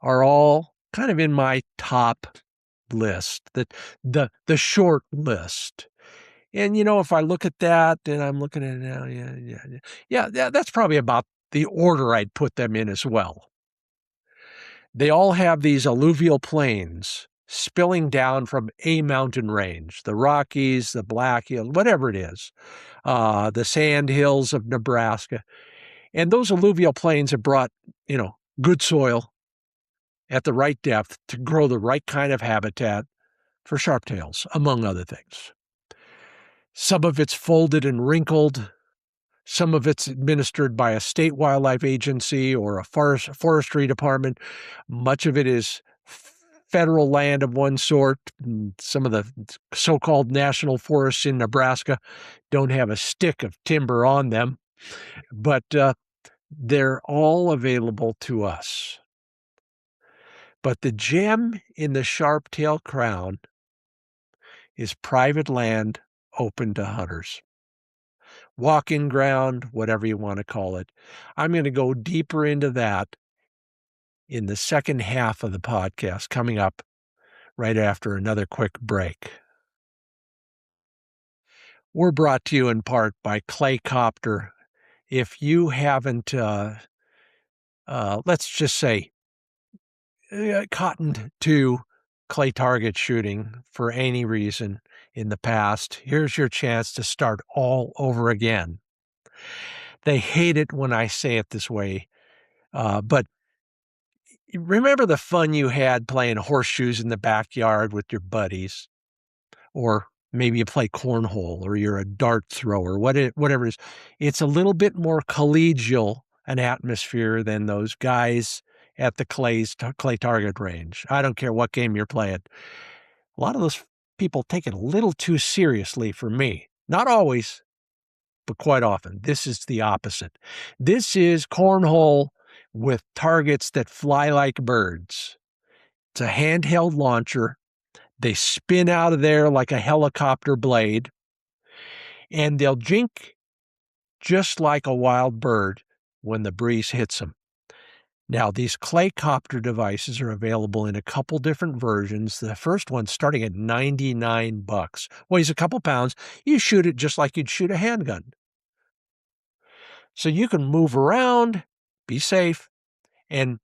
are all kind of in my top list, the short list. And, if I look at that, and I'm looking at it now, yeah, that's probably about the order I'd put them in as well. They all have these alluvial plains spilling down from a mountain range, the Rockies, the Black Hills, whatever it is, the sand hills of Nebraska. And those alluvial plains have brought, good soil at the right depth to grow the right kind of habitat for sharptails, among other things. Some of it's folded and wrinkled. Some of it's administered by a state wildlife agency or a forestry department. Much of it is federal land of one sort. Some of the so-called national forests in Nebraska don't have a stick of timber on them, but they're all available to us. But the gem in the Sharptail crown is private land open to hunters. Walking ground, whatever you want to call it. I'm going to go deeper into that in the second half of the podcast, coming up right after another quick break. We're brought to you in part by ClayCopter. If you haven't, let's just say, cottoned to clay target shooting for any reason in the past, here's your chance to start all over again. They hate it when I say it this way, but remember the fun you had playing horseshoes in the backyard with your buddies? Or maybe you play cornhole, or you're a dart thrower, whatever it is. It's a little bit more collegial an atmosphere than those guys at the clay target range. I don't care what game you're playing. A lot of those people take it a little too seriously for me. Not always, but quite often. This is the opposite. This is cornhole with targets that fly like birds. It's a handheld launcher. They spin out of there like a helicopter blade, and they'll jink just like a wild bird when the breeze hits them. Now, these ClayCopter devices are available in a couple different versions. The first one starting at $99. Weighs a couple pounds. You shoot it just like you'd shoot a handgun. So you can move around, be safe, and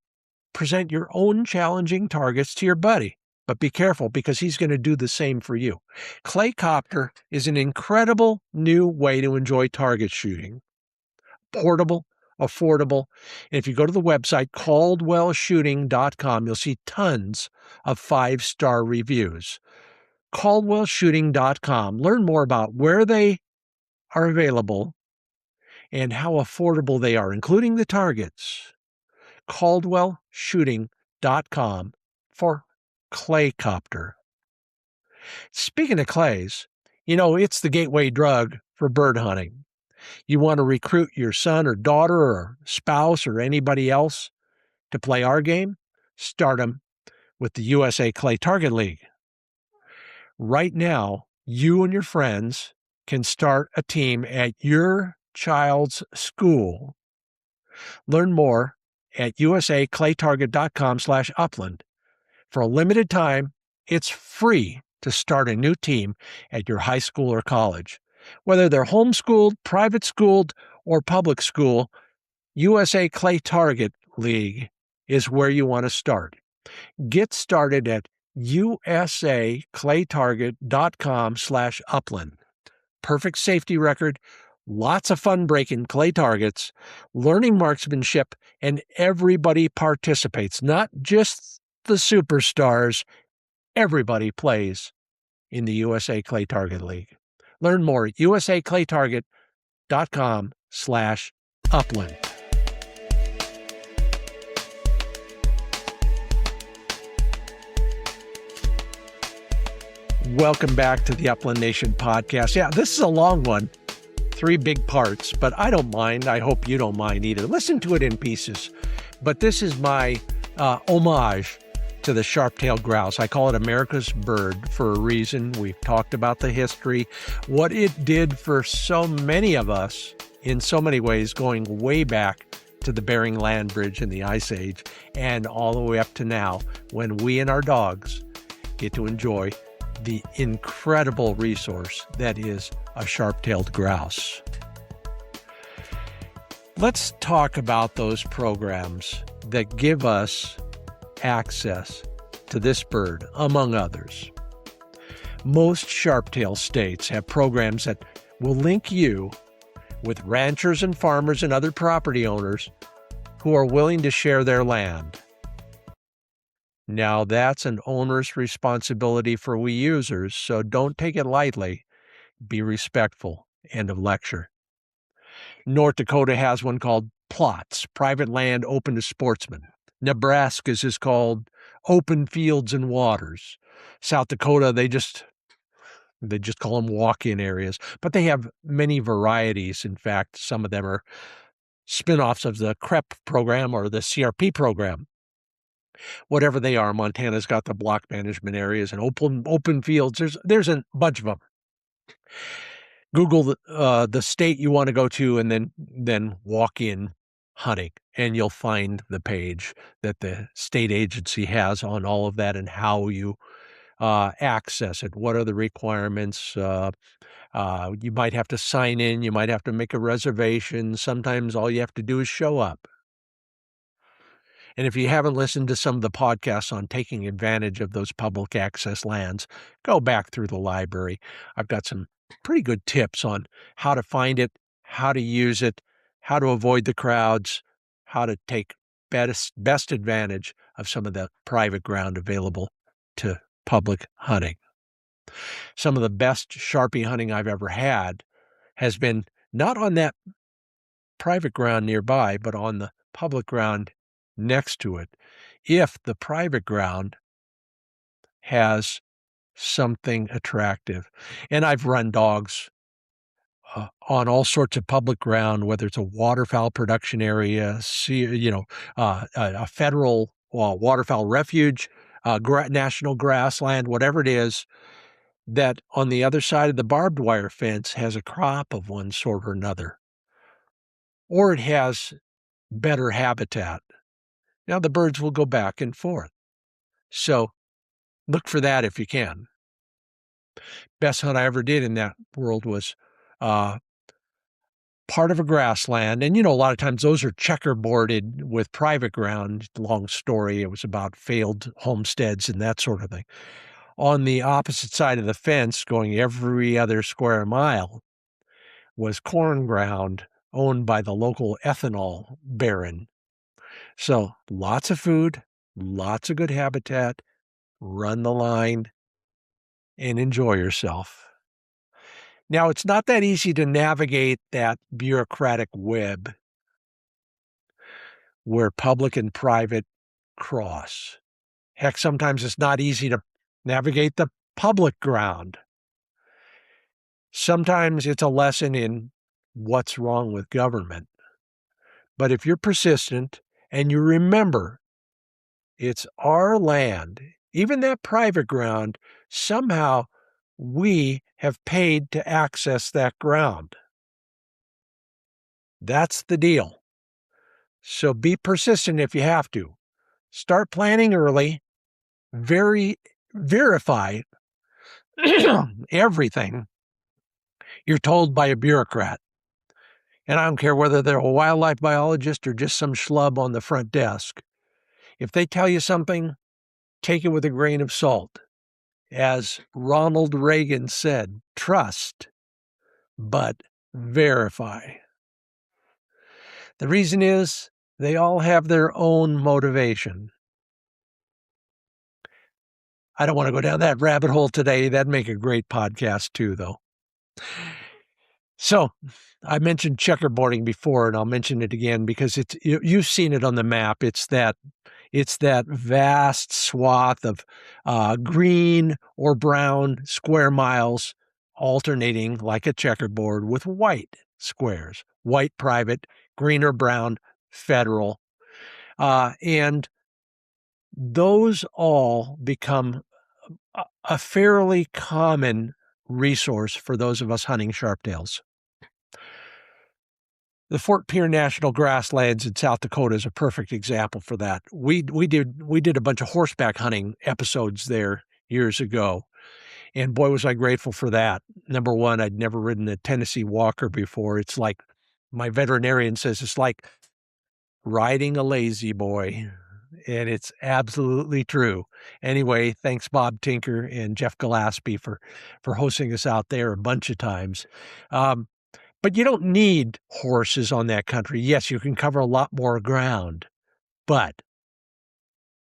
present your own challenging targets to your buddy. But be careful, because he's going to do the same for you. ClayCopter is an incredible new way to enjoy target shooting. Portable, affordable. And if you go to the website caldwellshooting.com, you'll see tons of 5-star reviews. caldwellshooting.com. Learn more about where they are available and how affordable they are, including the targets. caldwellshooting.com for ClayCopter. Speaking of clays, it's the gateway drug for bird hunting. You want to recruit your son or daughter or spouse or anybody else to play our game? Start them with the USA Clay Target League. Right now, you and your friends can start a team at your child's school. Learn more at usaclaytarget.com/upland. For a limited time, it's free to start a new team at your high school or college. Whether they're homeschooled, private schooled, or public school, USA Clay Target League is where you want to start. Get started at usaclaytarget.com/upland. Perfect safety record, lots of fun breaking clay targets, learning marksmanship, and everybody participates, not just the superstars. Everybody plays in the USA Clay Target League. Learn more at usaclaytarget.com/upland. Welcome back to the Upland Nation podcast. Yeah, this is a long one, 3 big parts, but I don't mind. I hope you don't mind either. Listen to it in pieces. But this is my homage to the sharptail grouse. I call it America's bird for a reason. We've talked about the history, what it did for so many of us in so many ways, going way back to the Bering Land Bridge in the Ice Age and all the way up to now, when we and our dogs get to enjoy the incredible resource that is a sharp-tailed grouse. Let's talk about those programs that give us access to this bird, among others. Most sharptail states have programs that will link you with ranchers and farmers and other property owners who are willing to share their land. Now, that's an onerous responsibility for we users, so don't take it lightly. Be respectful. End of lecture. North Dakota has one called plots, private land open to sportsmen. Nebraska's is called open fields and waters. South Dakota, they just call them walk-in areas, but they have many varieties. In fact, some of them are spin-offs of the CREP program or the CRP program. Whatever they are, Montana's got the block management areas and open fields. There's a bunch of them. Google the state you want to go to and then walk in hunting, and you'll find the page that the state agency has on all of that and how you access it. What are the requirements? You might have to sign in. You might have to make a reservation. Sometimes all you have to do is show up. And if you haven't listened to some of the podcasts on taking advantage of those public access lands, go back through the library. I've got some pretty good tips on how to find it, how to use it, how to avoid the crowds, how to take best advantage of some of the private ground available to public hunting. Some of the best Sharpie hunting I've ever had has been not on that private ground nearby, but on the public ground next to it, if the private ground has something attractive. And I've run dogs on all sorts of public ground, whether it's a waterfowl production area, a federal waterfowl refuge, national grassland, whatever it is, that on the other side of the barbed wire fence has a crop of one sort or another, or it has better habitat. Now the birds will go back and forth. So look for that if you can. Best hunt I ever did in that world was part of a grassland. And, a lot of times those are checkerboarded with private ground. Long story. It was about failed homesteads and that sort of thing. On the opposite side of the fence, going every other square mile, was corn ground owned by the local ethanol baron. So lots of food, lots of good habitat, run the line, and enjoy yourself. Now, it's not that easy to navigate that bureaucratic web where public and private cross. Heck, sometimes it's not easy to navigate the public ground. Sometimes it's a lesson in what's wrong with government. But if you're persistent and you remember it's our land, even that private ground, somehow we have paid to access that ground. That's the deal. So be persistent if you have to. Start planning early. Verify everything you're told by a bureaucrat. And I don't care whether they're a wildlife biologist or just some schlub on the front desk. If they tell you something, take it with a grain of salt. As Ronald Reagan said, trust, but verify. The reason is they all have their own motivation. I don't want to go down that rabbit hole today. That'd make a great podcast too, though. So I mentioned checkerboarding before, and I'll mention it again because you've seen it on the map. It's that vast swath of green or brown square miles alternating like a checkerboard with white squares, white private, green or brown federal. And those all become a fairly common resource for those of us hunting sharptails. The Fort Pierre National Grasslands in South Dakota is a perfect example for that. We did a bunch of horseback hunting episodes there years ago, and boy, was I grateful for that. Number one, I'd never ridden a Tennessee Walker before. It's like, my veterinarian says, it's like riding a lazy boy. and it's absolutely true. Anyway, thanks Bob Tinker and Jeff Gillespie for hosting us out there a bunch of times. But you don't need horses on that country. Yes, you can cover a lot more ground, but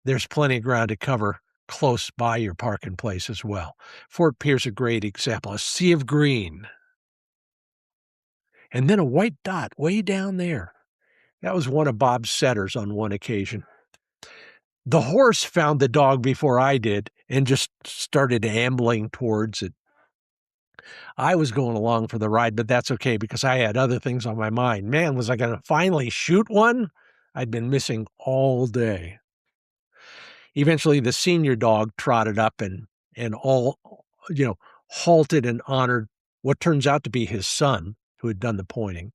there's plenty of ground to cover close by your parking place as well. Fort Pierce, a great example, a sea of green, and then a white dot way down there. That was one of Bob's setters on one occasion. The horse found the dog before I did and just started ambling towards it. I was going along for the ride, but that's okay because I had other things on my mind. Man, was I going to finally shoot one? I'd been missing all day. Eventually, the senior dog trotted up and halted and honored what turns out to be his son who had done the pointing.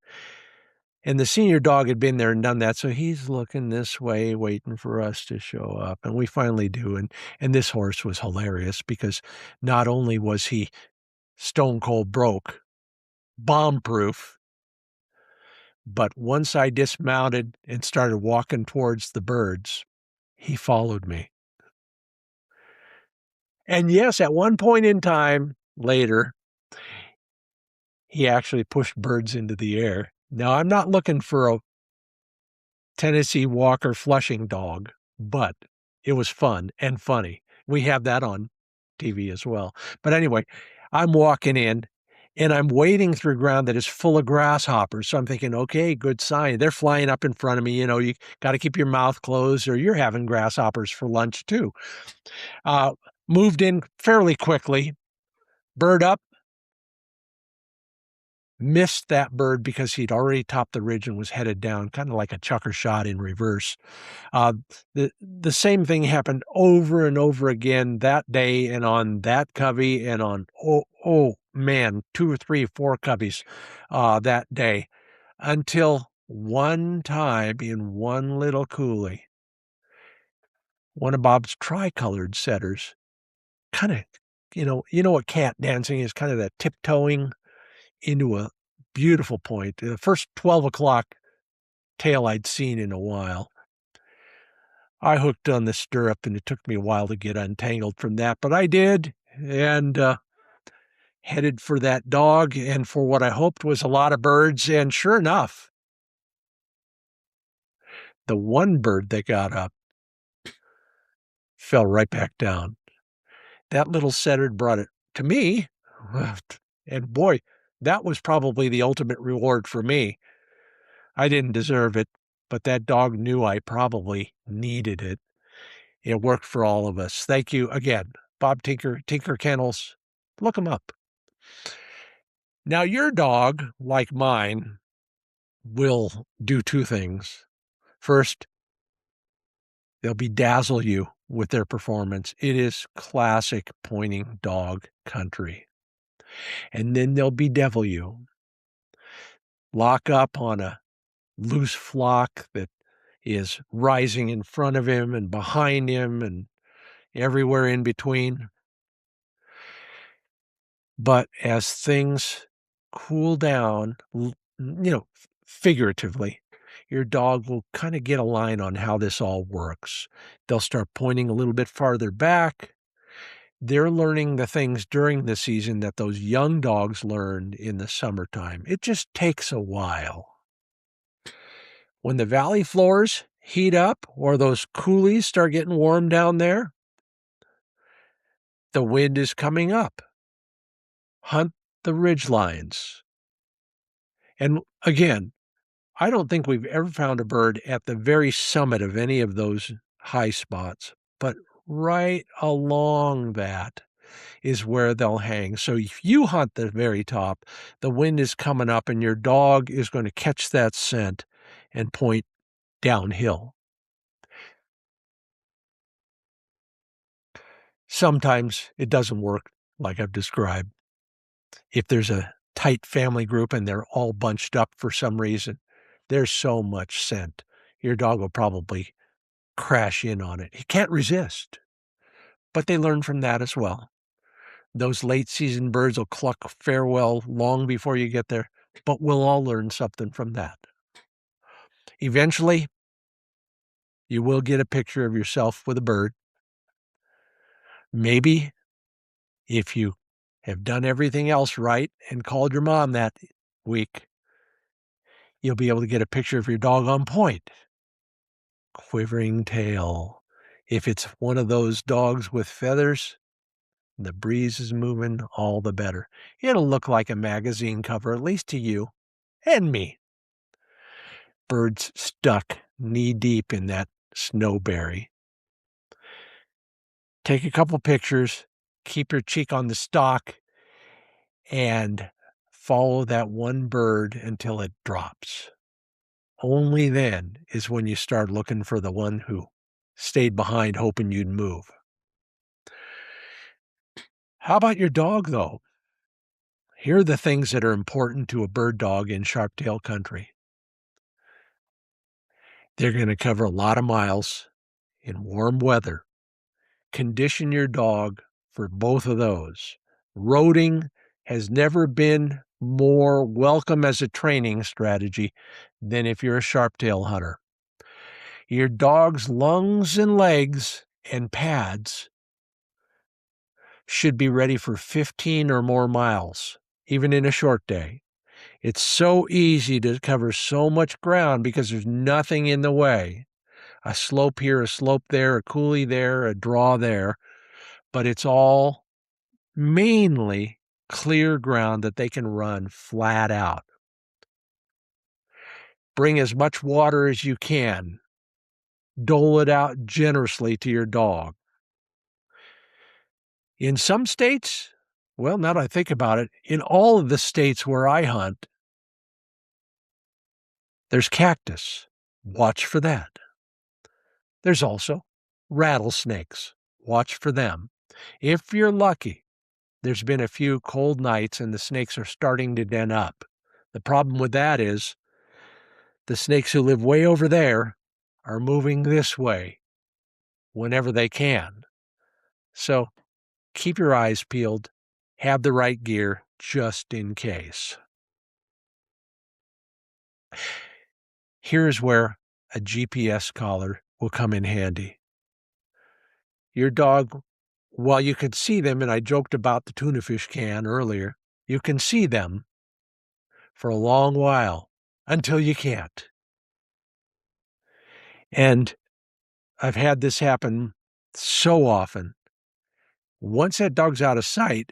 And the senior dog had been there and done that, so he's looking this way, waiting for us to show up, and we finally do, and this horse was hilarious because not only was he stone cold broke, bomb-proof, but once I dismounted and started walking towards the birds, he followed me. And yes, at one point in time later, he actually pushed birds into the air. Now, I'm not looking for a Tennessee Walker Flushing dog, but it was fun and funny. We have that on TV as well. But anyway, I'm walking in and I'm wading through ground that is full of grasshoppers. So I'm thinking, okay, good sign. They're flying up in front of me. You know, you got to keep your mouth closed or you're having grasshoppers for lunch too. Moved in fairly quickly, bird up, missed that bird because he'd already topped the ridge and was headed down, kind of like a chucker shot in reverse. The same thing happened over and over again that day and on that covey and on, oh man, 2 or 3, 4 coveys that day until one time in one little coulee, one of Bob's tricolored setters kind of, what cat dancing is, kind of that tiptoeing into a beautiful point. The first 12 o'clock tail I'd seen in a while. I hooked on the stirrup, and it took me a while to get untangled from that, but I did, and headed for that dog and for what I hoped was a lot of birds, and sure enough, the one bird that got up fell right back down. That little setter brought it to me, and boy, that was probably the ultimate reward for me. I didn't deserve it, but that dog knew I probably needed it. It worked for all of us. Thank you again, Bob Tinker, Tinker Kennels. Look him up. Now, your dog, like mine, will do 2 things. First, they'll bedazzle you with their performance. It is classic pointing dog country. And then they'll bedevil you. Lock up on a loose flock that is rising in front of him and behind him and everywhere in between. But as things cool down, figuratively, your dog will kind of get a line on how this all works. They'll start pointing a little bit farther back. They're learning the things during the season that those young dogs learned in the summertime. It just takes a while. When the valley floors heat up or those coulees start getting warm down there, the wind is coming up. Hunt the ridge lines. And again, I don't think we've ever found a bird at the very summit of any of those high spots, but right along that is where they'll hang. So if you hunt the very top, the wind is coming up and your dog is going to catch that scent and point downhill. Sometimes it doesn't work like I've described. If there's a tight family group and they're all bunched up for some reason, there's so much scent. Your dog will probably crash in on it. He can't resist. But they learn from that as well. Those late season birds will cluck farewell long before you get there, but we'll all learn something from that. Eventually, You will get a picture of yourself with a bird. Maybe if you have done everything else right and called your mom that week, you'll be able to get a picture of your dog on point. Quivering tail. If it's one of those dogs with feathers, the breeze is moving, all the better. It'll look like a magazine cover, at least to you and me. Birds stuck knee-deep in that snowberry. Take a couple pictures, keep your cheek on the stalk, and follow that one bird until it drops. Only then is when you start looking for the one who stayed behind hoping you'd move. How about your dog, though? Here are the things that are important to a bird dog in Sharptail country. They're going to cover a lot of miles in warm weather. Condition your dog for both of those. Roading has never been more welcome as a training strategy than if you're a sharptail hunter. Your dog's lungs and legs and pads should be ready for 15 or more miles, even in a short day. It's so easy to cover so much ground because there's nothing in the way. A slope here, a slope there, a coulee there, a draw there, but it's all mainly clear ground that they can run flat out. Bring as much water as you can. Dole it out generously to your dog. In some states, well, now that I think about it, in all of the states where I hunt, there's cactus. Watch for that. There's also rattlesnakes. Watch for them. If you're lucky, there's been a few cold nights and the snakes are starting to den up. The problem with that is the snakes who live way over there are moving this way whenever they can. So keep your eyes peeled. Have the right gear just in case. Here's where a GPS collar will come in handy. Your dog, while you could see them, and I joked about the tuna fish can earlier, you can see them for a long while until you can't. And I've had this happen so often. Once that dog's out of sight,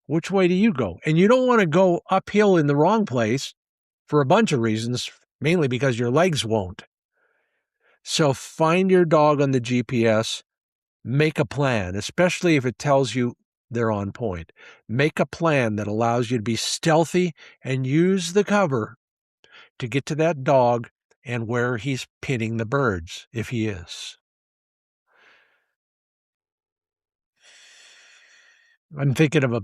which way do you go? And you don't want to go uphill in the wrong place for a bunch of reasons, mainly because your legs won't. So find your dog on the GPS, make a plan, especially if it tells you they're on point. Make a plan that allows you to be stealthy and use the cover to get to that dog and where he's pinning the birds, if he is. I'm thinking of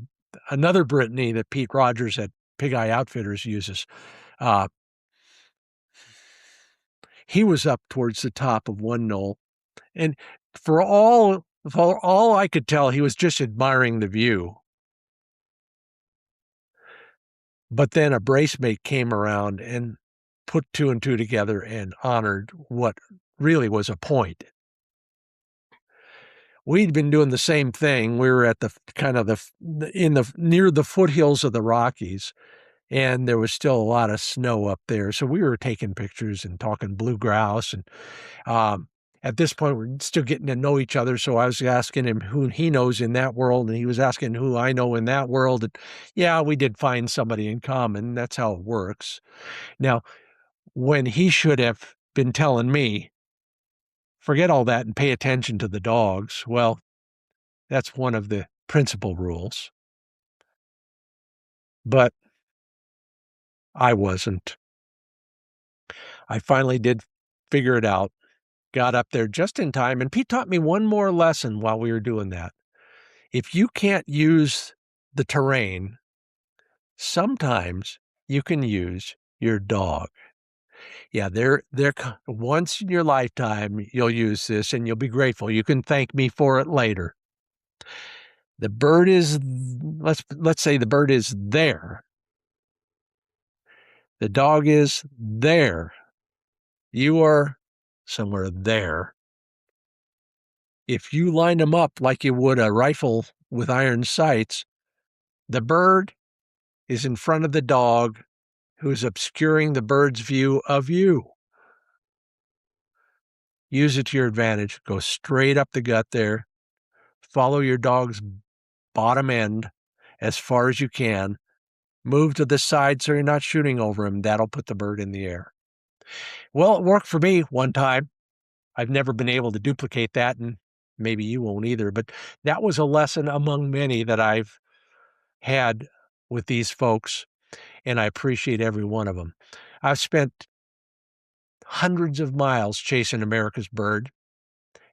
another Brittany that Pete Rogers at Pig Eye Outfitters uses. He was up towards the top of one knoll, and for all I could tell, he was just admiring the view. But then a bracemate came around and put two and two together and honored what really was a point. We'd been doing the same thing. We were at near the foothills of the Rockies, and there was still a lot of snow up there. So we were taking pictures and talking blue grouse. And at this point, we're still getting to know each other. So I was asking him who he knows in that world, and he was asking who I know in that world. And yeah, we did find somebody in common. That's how it works. Now, when he should have been telling me, forget all that and pay attention to the dogs. Well, that's one of the principal rules. But I wasn't. I finally did figure it out, got up there just in time, and Pete taught me one more lesson while we were doing that. If you can't use the terrain, sometimes you can use your dog. Yeah, they're once in your lifetime, you'll use this and you'll be grateful. You can thank me for it later. The bird is, let's say the bird is there. The dog is there. You are somewhere there. If you line them up like you would a rifle with iron sights, the bird is in front of the dog who's obscuring the bird's view of you. Use it to your advantage. Go straight up the gut there. Follow your dog's bottom end as far as you can. Move to the side so you're not shooting over him. That'll put the bird in the air. Well, it worked for me one time. I've never been able to duplicate that, and maybe you won't either, but that was a lesson among many that I've had with these folks, and I appreciate every one of them. I've spent hundreds of miles chasing America's bird,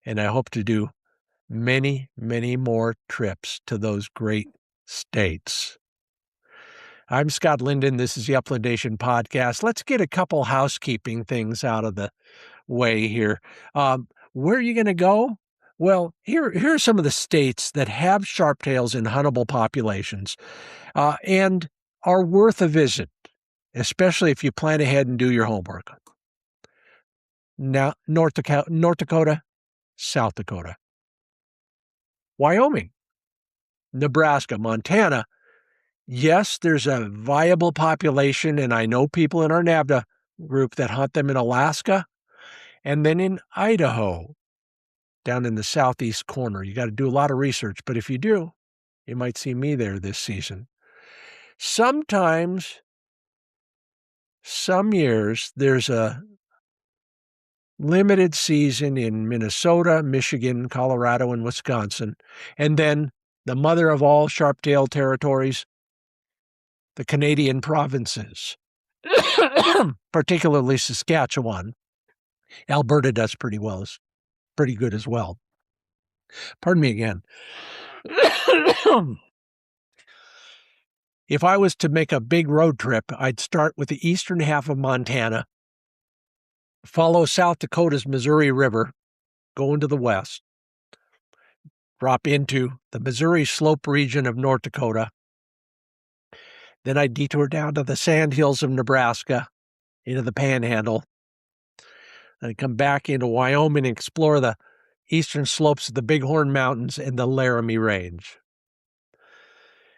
and I hope to do many, many more trips to those great states. I'm Scott Linden. This is the Upland Nation podcast. Let's get a couple housekeeping things out of the way here. Where are you going to go? Well, here are some of the states that have sharptails in huntable populations and are worth a visit, especially if you plan ahead and do your homework. Now, North Dakota, South Dakota, Wyoming, Nebraska, Montana. Yes, there's a viable population, and I know people in our NAVDA group that hunt them in Alaska and then in Idaho, down in the southeast corner. You got to do a lot of research, but if you do, you might see me there this season. Sometimes, some years, there's a limited season in Minnesota, Michigan, Colorado, and Wisconsin. And then the mother of all sharptail territories, the Canadian provinces, particularly Saskatchewan. Alberta does pretty good as well. Pardon me again. If I was to make a big road trip, I'd start with the eastern half of Montana, follow South Dakota's Missouri River, go into the west, drop into the Missouri Slope region of North Dakota. Then I'd detour down to the sandhills of Nebraska, into the Panhandle. I'd come back into Wyoming and explore the eastern slopes of the Bighorn Mountains and the Laramie Range.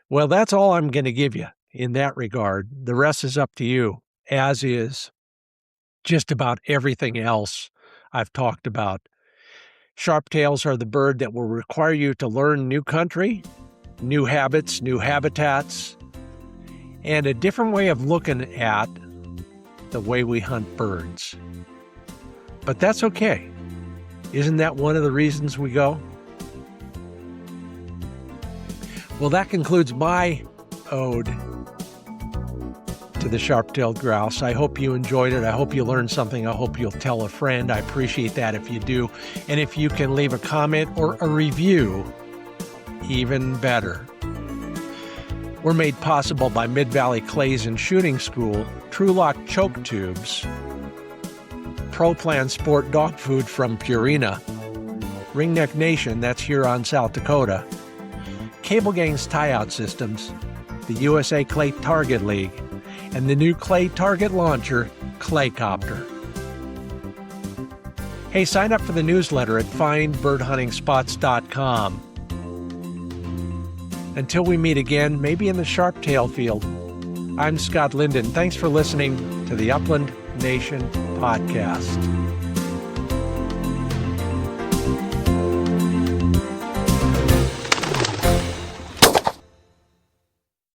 Well, that's all I'm going to give you in that regard. The rest is up to you, as is just about everything else I've talked about. Sharptails are the bird that will require you to learn new country, new habits, new habitats, and a different way of looking at the way we hunt birds. But that's okay. Isn't that one of the reasons we go? Well, that concludes my ode to the sharp-tailed grouse. I hope you enjoyed it. I hope you learned something. I hope you'll tell a friend. I appreciate that if you do. And if you can leave a comment or a review, even better. We're made possible by Mid-Valley Clays and Shooting School, TrulockChokes tubes, ProPlan Sport dog food from Purina, Ringneck Nation, that's Huron, South Dakota, CableGangz tie-out systems, the USA Clay Target League, and the new clay target launcher, ClayCopter. Hey, sign up for the newsletter at findbirdhuntingspots.com. Until we meet again, maybe in the sharptail field, I'm Scott Linden. Thanks for listening to the Upland Nation podcast.